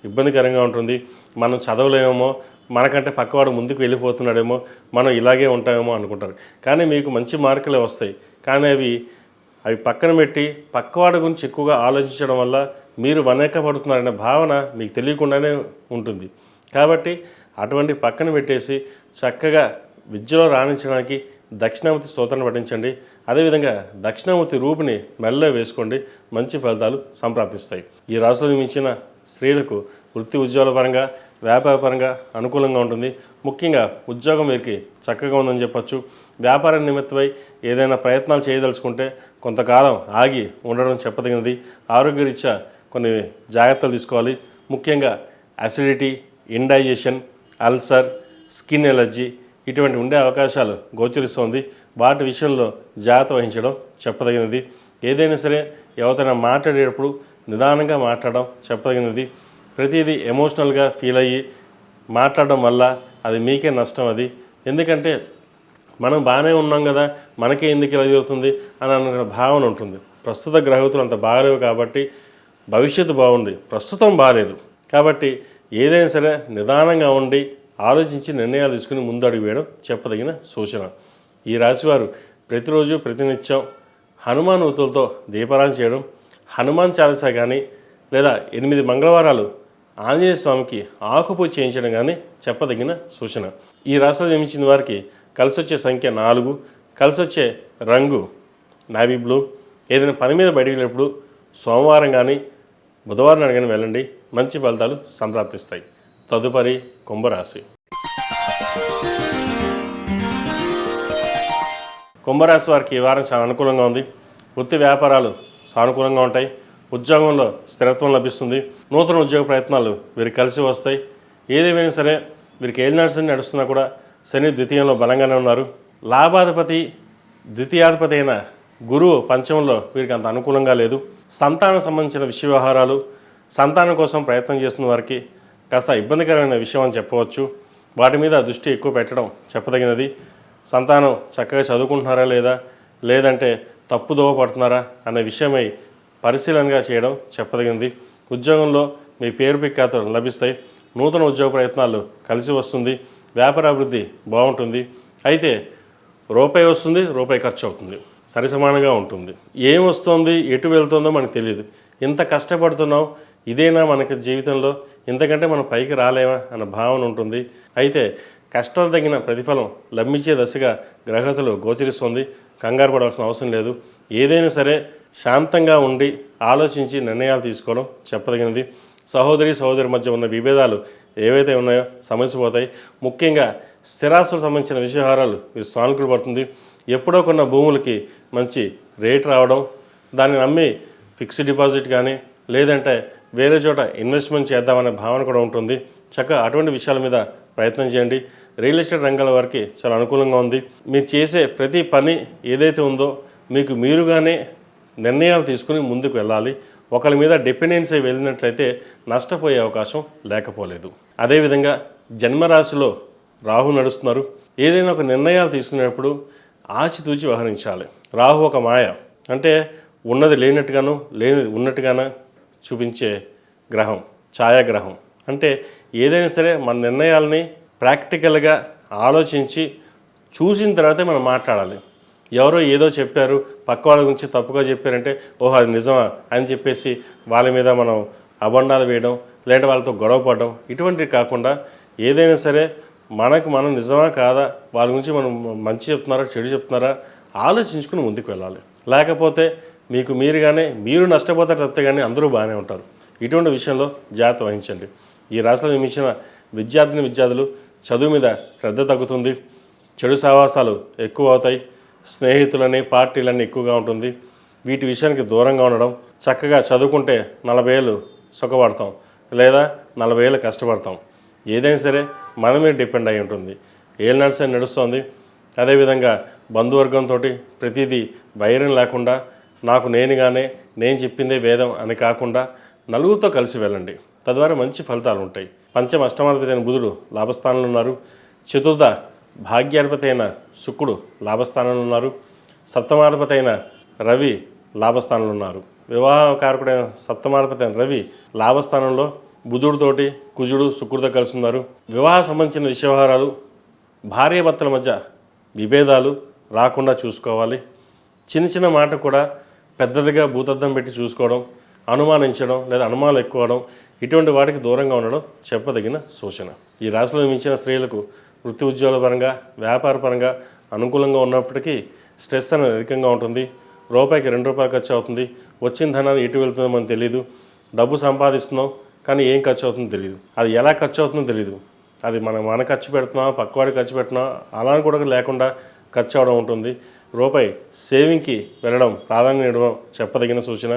ఇబ్బందికరంగా ఉంటుంది. మనం చదవలేమో, మనకంటే పక్కవాడు ముందుకు వెళ్ళిపోతున్నాడేమో, మనం ఇలాగే ఉంటామేమో అనుకుంటారు. కానీ మీకు మంచి మార్కులే వస్తాయి. కానీ అవి పక్కన పెట్టి పక్కవాడి గురించి ఎక్కువగా ఆలోచించడం వల్ల మీరు వెనకబడుతున్నారనే భావన మీకు తెలియకుండానే ఉంటుంది. కాబట్టి అటువంటి పక్కన పెట్టేసి చక్కగా విద్యలో రాణించడానికి దక్షిణామూర్తి స్తోత్రాన్ని పఠించండి. అదేవిధంగా దక్షిణామూర్తి రూపుని మెల్లో వేసుకోండి, మంచి ఫలితాలు సంప్రాప్తిస్తాయి. ఈ రాశిలో జన్మించిన స్త్రీలకు వృత్తి ఉద్యోగాల పరంగా, వ్యాపార పరంగా అనుకూలంగా ఉంటుంది. ముఖ్యంగా ఉద్యోగం వీరికి చక్కగా ఉందని చెప్పచ్చు. వ్యాపార నిమిత్తమై ఏదైనా ప్రయత్నాలు చేయదలుచుకుంటే కొంతకాలం ఆగి ఉండడం చెప్పదగినది. ఆరోగ్యరీత్యా కొన్ని జాగ్రత్తలు తీసుకోవాలి. ముఖ్యంగా acidity, indigestion, ulcer, skin allergy ఇటువంటి ఉండే అవకాశాలు గోచరిస్తోంది. వాటి విషయంలో జాగ్రత్త వహించడం చెప్పదగినది. ఏదైనా సరే ఎవరైనా మాట్లాడేటప్పుడు నిదానంగా మాట్లాడడం చెప్పదగినది. ప్రతిదీ ఎమోషనల్గా ఫీల్ అయ్యి మాట్లాడడం వల్ల అది మీకే నష్టం. అది ఎందుకంటే మనం బాగానే ఉన్నాం కదా, మనకే ఎందుకు ఇలా జరుగుతుంది అని అన్న భావన ఉంటుంది. ప్రస్తుత గ్రహతులు అంత బాగలేవు కాబట్టి భవిష్యత్తు బాగుంది, ప్రస్తుతం బాగాలేదు. కాబట్టి ఏదైనా సరే నిదానంగా ఉండి ఆలోచించి నిర్ణయాలు తీసుకుని ముందు అడుగు వేయడం చెప్పదగిన సూచన. ఈ రాశివారు ప్రతిరోజు ప్రతినిత్యం హనుమాన్ ఉతులతో దీపారాధన చేయడం, హనుమాన్ చాలీసా కానీ లేదా 8 మంగళవారాలు ఆంజనేయ స్వామికి ఆకుపూజ చేయించడం కానీ చెప్పదగిన సూచన. ఈ రాశిలో జన్మించిన వారికి కలిసి వచ్చే సంఖ్య 4, కలిసి వచ్చే రంగు నావీ బ్లూ. ఏదైనా పని మీద బయటికి వెళ్ళినప్పుడు సోమవారం కానీ బుధవారం నాడు కానీ వెళ్ళండి, మంచి ఫలితాలు సంప్రాప్తిస్తాయి. తదుపరి కుంభరాశి. కుంభరాశి వారికి ఈ వారం చాలా అనుకూలంగా ఉంది. వృత్తి వ్యాపారాలు సానుకూలంగా ఉంటాయి. ఉద్యోగంలో స్థిరత్వం లభిస్తుంది. నూతన ఉద్యోగ ప్రయత్నాలు వీరికి కలిసి వస్తాయి. ఏదేమైనా సరే వీరికి ఏలినాడు నడుస్తున్నా కూడా శని ద్వితీయంలో బలంగానే ఉన్నారు. లాభాధిపతి ద్వితీయాధిపతి అయిన గురువు పంచమంలో వీరికి అంత అనుకూలంగా లేదు. సంతానం సంబంధించిన విషయ వ్యవహారాలు, సంతానం కోసం ప్రయత్నం చేస్తున్న వారికి కాస్త ఇబ్బందికరమైన విషయం అని చెప్పవచ్చు. వాటి మీద దృష్టి ఎక్కువ పెట్టడం చెప్పదగినది. సంతానం చక్కగా చదువుకుంటున్నారా లేదా, లేదంటే తప్పుదోవ పడుతున్నారా అనే విషయమై పరిశీలనగా చేయడం చెప్పదగినది. ఉద్యోగంలో మీ పేరు ప్రఖ్యాతులు లభిస్తాయి. నూతన ఉద్యోగ ప్రయత్నాలు కలిసి వస్తుంది, వ్యాపార అభివృద్ధి బాగుంటుంది. అయితే రూపాయి వస్తుంది, రూపాయి ఖర్చు అవుతుంది, సరిసమానంగా ఉంటుంది. ఏం వస్తుంది, ఎటు వెళ్తుందో మనకు తెలియదు. ఇంత కష్టపడుతున్నాం, ఇదేనా మనకి జీవితంలో, ఇంతకంటే మనం పైకి రాలేమా అన్న భావన ఉంటుంది. అయితే కష్టాలు తగిన ప్రతిఫలం లభించే దశగా గ్రహగతులు గోచరిస్తుంది. కంగారు పడాల్సిన అవసరం లేదు. ఏదైనా సరే శాంతంగా ఉండి ఆలోచించి నిర్ణయాలు తీసుకోవడం చెప్పదగినది. సహోదరి మధ్య ఉన్న విభేదాలు ఏవైతే ఉన్నాయో సమస్యపోతాయి. ముఖ్యంగా స్థిరాస్తులకు సంబంధించిన విషయాలు మీరు సానుకూల పడుతుంది. ఎప్పుడో కొన్న భూములకి మంచి రేట్ రావడం, దాన్ని నమ్మి ఫిక్స్డ్ డిపాజిట్ కానీ లేదంటే వేరే చోట ఇన్వెస్ట్మెంట్ చేద్దామనే భావన కూడా ఉంటుంది. చక్కగా అటువంటి విషయాల మీద ప్రయత్నం చేయండి. రియల్ ఎస్టేట్ రంగాల వారికి చాలా అనుకూలంగా ఉంది. మీరు చేసే ప్రతి పని ఏదైతే ఉందో మీకు మీరుగానే నిర్ణయాలు తీసుకుని ముందుకు వెళ్ళాలి. ఒకరి మీద డిపెండెన్సీ వెళ్ళినట్లయితే నష్టపోయే అవకాశం లేకపోలేదు. అదేవిధంగా జన్మరాశిలో రాహు నడుస్తున్నారు. ఏదైనా ఒక నిర్ణయాలు తీసుకునేటప్పుడు ఆచితూచి వ్యవహరించాలి. రాహు ఒక మాయ, అంటే ఉన్నది లేనట్టుగాను లేనిది ఉన్నట్టుగాను చూపించే గ్రహం, ఛాయాగ్రహం. అంటే ఏదైనా సరే మన నిర్ణయాలని ప్రాక్టికల్గా ఆలోచించి చూసిన తర్వాతే మనం మాట్లాడాలి. ఎవరో ఏదో చెప్పారు, పక్క వాళ్ళ గురించి తప్పుగా చెప్పారంటే ఓహో అది నిజమా అని చెప్పేసి వాళ్ళ మీద మనం అబండాలు వేయడం, లేదంటే వాళ్ళతో గొడవ పడడం, ఇటువంటివి కాకుండా ఏదైనా సరే మనకు మనం నిజమా కాదా, వాళ్ళ గురించి మనం మంచి చెప్తున్నారా చెడు చెప్తున్నారా ఆలోచించుకుని ముందుకు వెళ్ళాలి. లేకపోతే మీకు మీరుగానే మీరు నష్టపోతారు తప్పితే కానీ అందరూ బాగానే ఉంటారు. ఇటువంటి విషయంలో జాగ్రత్త వహించండి. ఈ రాశిలో జన్మించిన విద్యార్థులు చదువు మీద శ్రద్ధ తగ్గుతుంది. చెడు సావాసాలు ఎక్కువ అవుతాయి. స్నేహితులని పార్టీలన్నీ ఎక్కువగా ఉంటుంది. వీటి విషయానికి దూరంగా ఉండడం. చక్కగా చదువుకుంటే 40 ఏళ్ళు సుఖపడతాం, లేదా 40 ఏళ్ళు కష్టపడతాం. ఏదైనా సరే మన మీద డిపెండ్ అయి ఉంటుంది. ఏళ్ళు నడిసే నడుస్తుంది. అదేవిధంగా బంధువర్గంతో ప్రతిదీ వైరం లేకుండా నాకు నేనుగానే నేను చెప్పిందే వేదం అని కాకుండా నలుగురితో కలిసి వెళ్ళండి. తద్వారా మంచి ఫలితాలు ఉంటాయి. పంచమ అష్టమాధిపతి అయిన బుధుడు లాభస్థానంలో ఉన్నారు. చతుర్థ భాగ్యాధిపతి అయిన శుక్రుడు లాభస్థానంలో ఉన్నారు. సప్తమాధిపతి అయిన రవి లాభస్థానంలో ఉన్నారు. వివాహకారకుడైన సప్తమాధిపతి అయిన రవి లాభస్థానంలో బుధుడితోటి కుజుడు శుక్రుడితో కలిసి ఉన్నారు. వివాహ సంబంధించిన విషయవహారాలు, భార్యాభర్తల మధ్య విభేదాలు రాకుండా చూసుకోవాలి. చిన్న మాట కూడా పెద్దదిగా భూతద్దం పెట్టి చూసుకోవడం, అనుమానించడం లేదా అనుమానాలు ఎక్కువడం, ఇటువంటి వాటికి దూరంగా ఉండడం చెప్పదగిన సూచన. ఈ రాశిలో మించిన స్త్రీలకు వృత్తి ఉద్యోగాల పరంగా వ్యాపార పరంగా అనుకూలంగా ఉన్నప్పటికీ స్ట్రెస్ అనేది అధికంగా ఉంటుంది. రూపాయికి 2 రూపాయలు ఖర్చు అవుతుంది. వచ్చిన ధనాన్ని ఎటు వెళ్తుందో మనకు తెలియదు. డబ్బు సంపాదిస్తున్నాం కానీ ఏం ఖర్చు అవుతుందో తెలియదు. అది ఎలా ఖర్చు అవుతుందో తెలియదు. అది మన ఖర్చు పెడుతున్నాం, పక్కవాడికి ఖర్చు పెడుతున్నాం, అలా కూడా లేకుండా ఖర్చు అవడం ఉంటుంది. రూపాయి సేవింగ్కి వెళ్ళడం ప్రాధాన్యం ఇవ్వడం చెప్పదగిన సూచన.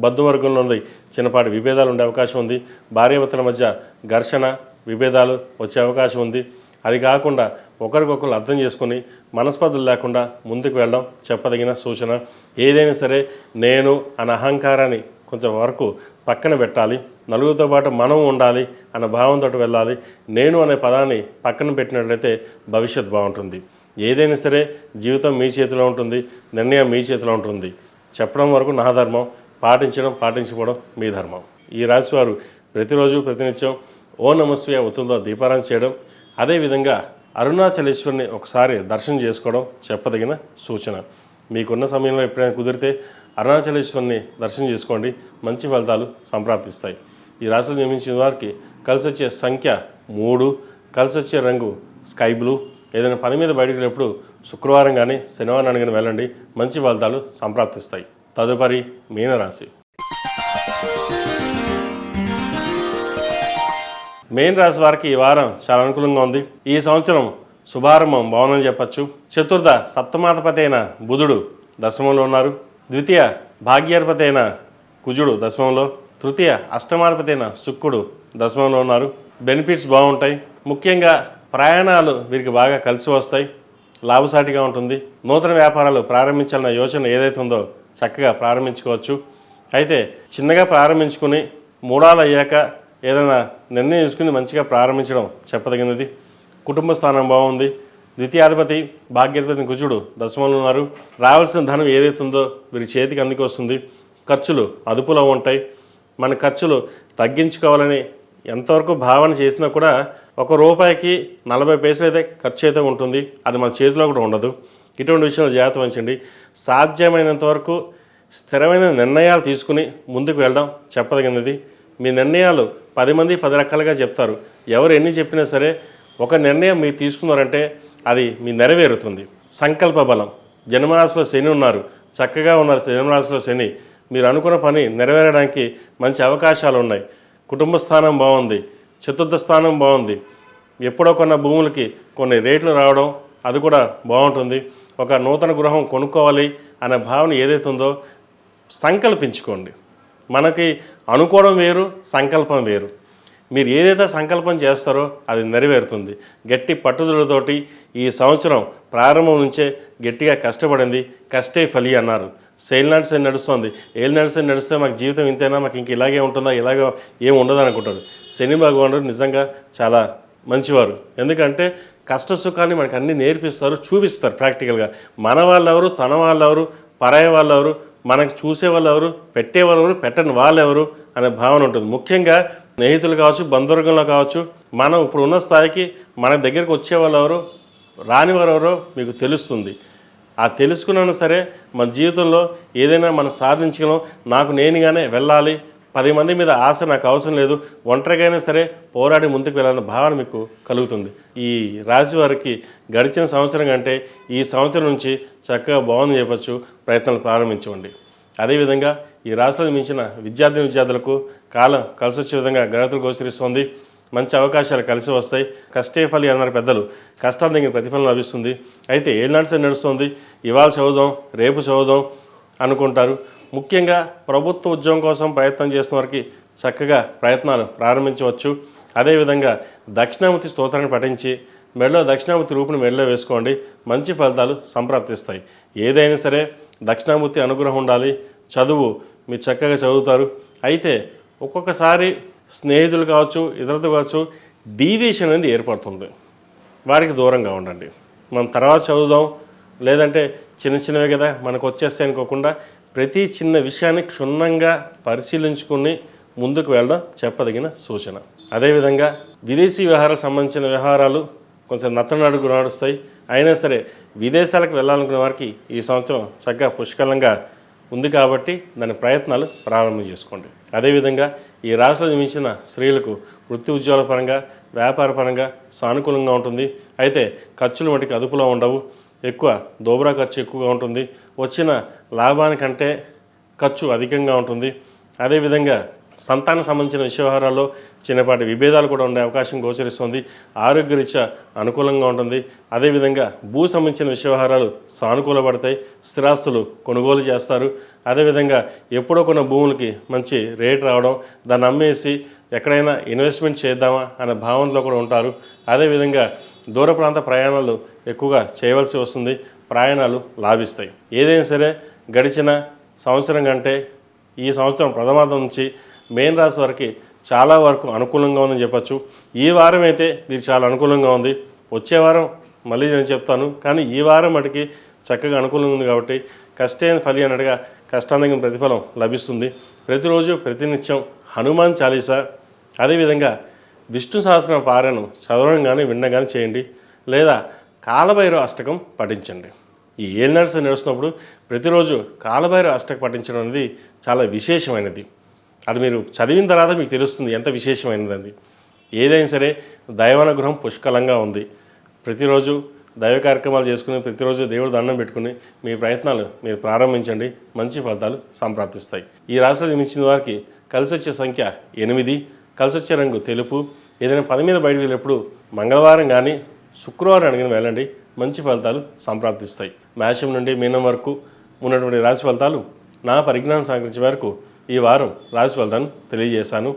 బంధువర్గంలో ఉంది చిన్నపాటి విభేదాలు ఉండే అవకాశం ఉంది. భార్యాభర్తల మధ్య ఘర్షణ విభేదాలు వచ్చే అవకాశం ఉంది. అది కాకుండా ఒకరికొకరు అర్థం చేసుకొని మనస్పర్ధలు లేకుండా ముందుకు వెళ్ళడం చెప్పదగిన సూచన. ఏదైనా సరే నేను అనే అహంకారాన్ని కొంచెం వరకు పక్కన పెట్టాలి. నలుగురితో పాటు మనం ఉండాలి అన్న భావంతో వెళ్ళాలి. నేను అనే పదాన్ని పక్కన పెట్టినట్లయితే భవిష్యత్ బాగుంటుంది. ఏదైనా సరే జీవితం మీ చేతిలో ఉంటుంది, నిర్ణయం మీ చేతిలో ఉంటుంది. చెప్పడం వరకు నా ధర్మం, పాటించకపోవడం మీ ధర్మం. ఈ రాశి వారు ప్రతిరోజు ప్రతినిత్యం ఓ నమస్వయ ఒత్తులతో దీపారాధన చేయడం, అదేవిధంగా అరుణాచలేశ్వరిని ఒకసారి దర్శనం చేసుకోవడం చెప్పదగిన సూచన. మీకున్న సమయంలో ఎప్పుడైనా కుదిరితే అరుణాచలేశ్వరిని దర్శనం చేసుకోండి, మంచి ఫలితాలు సంప్రాప్తిస్తాయి. ఈ రాశిలో జన్మించిన వారికి కలిసి వచ్చే సంఖ్య 3, కలిసి వచ్చే రంగు స్కై బ్లూ. ఏదైనా పని మీద బయటకు వెళ్ళినప్పుడు శుక్రవారం కానీ శనివారం కానీ వెళ్ళండి, మంచి ఫలితాలు సంప్రాప్తిస్తాయి. తదుపరి మీనరాశి. మీన రాశి వారికి ఈ వారం చాలా అనుకూలంగా ఉంది. ఈ సంవత్సరం శుభారంభం బాగుందని చెప్పచ్చు. చతుర్థ సప్తమాధిపతి అయిన బుధుడు దశమంలో ఉన్నారు. ద్వితీయ భాగ్యాధిపతి అయిన కుజుడు దశమంలో, తృతీయ అష్టమాధిపతి అయిన శుక్రుడు దశమంలో ఉన్నారు. బెనిఫిట్స్ బాగుంటాయి. ముఖ్యంగా ప్రయాణాలు వీరికి బాగా కలిసి వస్తాయి, లాభసాటిగా ఉంటుంది. నూతన వ్యాపారాలు ప్రారంభించాలన్న యోచన ఏదైతే ఉందో చక్కగా ప్రారంభించుకోవచ్చు. అయితే చిన్నగా ప్రారంభించుకుని 3 ఏళ్ళు అయ్యాక ఏదైనా నిర్ణయం తీసుకుని మంచిగా ప్రారంభించడం చెప్పదగినది. కుటుంబ స్థానం బాగుంది. ద్వితీయాధిపతి భాగ్యాధిపతి కుజుడు దశమంలో ఉన్నారు. రావాల్సిన ధనం ఏదైతే ఉందో వీరి చేతికి అందుకు వస్తుంది. ఖర్చులు అదుపులో ఉంటాయి. మన ఖర్చులు తగ్గించుకోవాలని ఎంతవరకు భావన చేసినా కూడా ₹1కి 40 పైసలు అయితే ఖర్చు అయితే ఉంటుంది. అది మన చేతిలో కూడా ఉండదు. ఇటువంటి విషయంలో జాగ్రత్త వహించండి. సాధ్యమైనంత వరకు స్థిరమైన నిర్ణయాలు తీసుకుని ముందుకు వెళ్ళడం చెప్పదగినది. మీ నిర్ణయాలు 10 మంది 10 రకాలుగా చెప్తారు. ఎవరు ఎన్ని చెప్పినా సరే ఒక నిర్ణయం మీరు తీసుకున్నారంటే అది మీ నెరవేరుతుంది. సంకల్ప బలం. జన్మరాశిలో శని ఉన్నారు, చక్కగా ఉన్నారు. జన్మరాశిలో శని మీరు అనుకున్న పని నెరవేరడానికి మంచి అవకాశాలు ఉన్నాయి. కుటుంబ స్థానం బాగుంది, చతుర్థ స్థానం బాగుంది. ఎప్పుడో కొన్న భూములకి కొన్ని రేట్లు రావడం అది కూడా బాగుంటుంది. ఒక నూతన గృహం కొనుక్కోవాలి అనే భావన ఏదైతే ఉందో సంకల్పించుకోండి. మనకి అనుకోవడం వేరు, సంకల్పం వేరు. మీరు ఏదైతే సంకల్పం చేస్తారో అది నెరవేరుతుంది. గట్టి పట్టుదలతోటి ఈ సంవత్సరం ప్రారంభం నుంచే గట్టిగా కష్టపడింది. కష్టే ఫలి అన్నారు. సేల్ శని నడుస్తుంది. ఏలినాటి శని నడిస్తే మాకు జీవితం ఇంతేనా, మాకు ఇంక ఇలాగే ఉంటుందా, ఇలాగే ఏం ఉండదు అనుకుంటారు. శని భగవానుడు నిజంగా చాలా మంచివారు. ఎందుకంటే కష్ట సుఖాన్ని మనకు అన్నీ నేర్పిస్తారు, చూపిస్తారు ప్రాక్టికల్గా. మన వాళ్ళెవరు, తన వాళ్ళెవరు, పరాయి వాళ్ళెవరు, మనకు చూసే వాళ్ళు ఎవరు, పెట్టేవాళ్ళు ఎవరు, పెట్టని వాళ్ళు ఎవరు అనే భావన ఉంటుంది. ముఖ్యంగా స్నేహితులు కావచ్చు, బంధువర్గంలో కావచ్చు, మనం ఇప్పుడు ఉన్న స్థాయికి మన దగ్గరికి వచ్చేవాళ్ళు ఎవరు, రానివారు ఎవరో మీకు తెలుస్తుంది. ఆ తెలుసుకున్నా సరే మన జీవితంలో ఏదైనా మనం సాధించగలం, నాకు నేనుగానే వెళ్ళాలి, 10 మంది మీద ఆశ నాకు అవసరం లేదు, ఒంటరిగానే సరే పోరాడి ముందుకు వెళ్ళాలన్న భావన మీకు కలుగుతుంది. ఈ రాశి వారికి గడిచిన సంవత్సరం కంటే ఈ సంవత్సరం నుంచి చక్కగా బాగుందని చెప్పచ్చు. ప్రయత్నాలు ప్రారంభించండి. అదేవిధంగా ఈ రాశిలో మించిన విద్యార్థులకు కాలం కలిసి వచ్చే విధంగా గ్రహతులు గోచరిస్తుంది. మంచి అవకాశాలు కలిసి వస్తాయి. కష్టే ఫలి అన్నారు పెద్దలు. కష్టాలు తగిన ప్రతిఫలం లభిస్తుంది. అయితే ఏనాడు సరి నడుస్తుంది, ఇవాళ చదువుదాం, రేపు చదువుదాం అనుకుంటారు. ముఖ్యంగా ప్రభుత్వ ఉద్యోగం కోసం ప్రయత్నం చేస్తున్న వారికి చక్కగా ప్రయత్నాలు ప్రారంభించవచ్చు. అదేవిధంగా దక్షిణామూర్తి స్తోత్రాన్ని పఠించి మెడలో దక్షిణామూర్తి రూపుని మెడలో వేసుకోండి. మంచి ఫలితాలు సంప్రాప్తిస్తాయి. ఏదైనా సరే దక్షిణామూర్తి అనుగ్రహం ఉండాలి. చదువు మీరు చక్కగా చదువుతారు. అయితే ఒక్కొక్కసారి స్నేహితులు కావచ్చు, ఇతరులతో కావచ్చు, డీవియేషన్ అనేది ఏర్పడుతుంది. వారికి దూరంగా ఉండండి. మనం తర్వాత చదువుదాం, లేదంటే చిన్న చిన్నవే కదా మనకు వచ్చేస్తాయి అనుకోకుండా ప్రతి చిన్న విషయాన్ని క్షుణ్ణంగా పరిశీలించుకుని ముందుకు వెళ్ళడం చెప్పదగిన సూచన. అదేవిధంగా విదేశీ వ్యవహారాలకు సంబంధించిన వ్యవహారాలు కొంచెం నత్తనడుగు నడుస్తాయి. అయినా సరే విదేశాలకు వెళ్ళాలనుకునే వారికి ఈ సంవత్సరం చక్కగా పుష్కలంగా ఉంది కాబట్టి దాని ప్రయత్నాలు ప్రారంభం చేసుకోండి. అదేవిధంగా ఈ రాశిలో జన్మించిన స్త్రీలకు వృత్తి ఉద్యోగాల పరంగా, వ్యాపార పరంగా సానుకూలంగా ఉంటుంది. అయితే ఖర్చులు మటుకు అదుపులో ఉండవు. ఎక్కువ దోబరా ఖర్చు ఎక్కువగా ఉంటుంది. వచ్చిన లాభానికంటే ఖర్చు అధికంగా ఉంటుంది. అదేవిధంగా సంతానం సంబంధించిన వ్యవహారాల్లో చిన్నపాటి విభేదాలు కూడా ఉండే అవకాశం గోచరిస్తుంది. ఆరోగ్యరీత్యా అనుకూలంగా ఉంటుంది. అదేవిధంగా భూ సంబంధించిన వ్యవహారాలు సానుకూలపడతాయి. స్థిరాస్తులు కొనుగోలు చేస్తారు. అదేవిధంగా ఎప్పుడో కొన్న భూములకి మంచి రేట్ రావడం, దాన్ని అమ్మేసి ఎక్కడైనా ఇన్వెస్ట్మెంట్ చేద్దామా అనే భావనలో కూడా ఉంటారు. అదేవిధంగా దూర ప్రాంత ప్రయాణాలు ఎక్కువగా చేయవలసి వస్తుంది. ప్రయాణాలు లాభిస్తాయి. ఏదైనా సరే గడిచిన సంవత్సరం కంటే ఈ సంవత్సరం ప్రథమార్థం నుంచి మేన్ రాశి వారికి చాలా వరకు అనుకూలంగా ఉందని చెప్పచ్చు. ఈ వారం అయితే మీరు చాలా అనుకూలంగా ఉంది. వచ్చే వారం మళ్ళీ నేను చెప్తాను, కానీ ఈ వారం మటుకి చక్కగా అనుకూలంగా ఉంది కాబట్టి కష్టైన ఫలి అన్నట్టుగా కష్టానికి ప్రతిఫలం లభిస్తుంది. ప్రతిరోజు ప్రతినిత్యం హనుమాన్ చాలీసా, అదేవిధంగా విష్ణు సహస్రనామ పారాయణం చదవడం కానీ వినడం కానీ చేయండి. లేదా కాలభైరవ అష్టకం పఠించండి. ఈ ఏలినాటి శని నడుస్తున్నప్పుడు ప్రతిరోజు కాలభైరవ అష్టకం పఠించడం అనేది చాలా విశేషమైనది. అది మీరు చదివిన తర్వాత మీకు తెలుస్తుంది ఎంత విశేషమైనది. ఏదైనా సరే దైవానుగ్రహం పుష్కలంగా ఉంది. ప్రతిరోజు దైవ కార్యక్రమాలు చేసుకుని, ప్రతిరోజు దేవుడు దండం పెట్టుకుని మీ ప్రయత్నాలు మీరు ప్రారంభించండి. మంచి ఫలితాలు సంప్రాప్తిస్తాయి. ఈ రాశిలో జన్మించిన వారికి కలిసి వచ్చే సంఖ్య 8, కలిసి వచ్చే రంగు తెలుపు. ఏదైనా పని మీద బయటకు వెళ్ళేప్పుడు మంగళవారం కానీ శుక్రవారం అడిగిన వెళ్ళండి. మంచి ఫలితాలు సంప్రాప్తిస్తాయి. మేషం నుండి మీనం వరకు ఉన్నటువంటి రాశి ఫలితాలు నా పరిజ్ఞానం సహకరించే వరకు ఈ వారం రాశి ఫలితాలను తెలియజేశాను.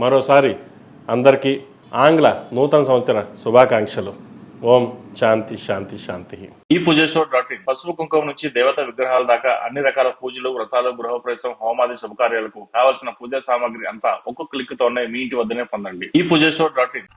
మరోసారి అందరికీ ఆంగ్ల నూతన సంవత్సర శుభాకాంక్షలు. ఓం శాంతి శాంతి శాంతి. ఈ పూజస్టోర్.in పసుపు కుంకుమ నుంచి దేవత విగ్రహాల దాకా అన్ని రకాల పూజలు, వ్రతాలు, గృహప్రవేశం, హోమాది శుభకార్యాలకు కావలసిన పూజా సామాగ్రి అంతా ఒక్కొక్క క్లిక్ తోనే మీ ఇంటి వద్దనే పొందండి. ఈ పూజస్టోర్.in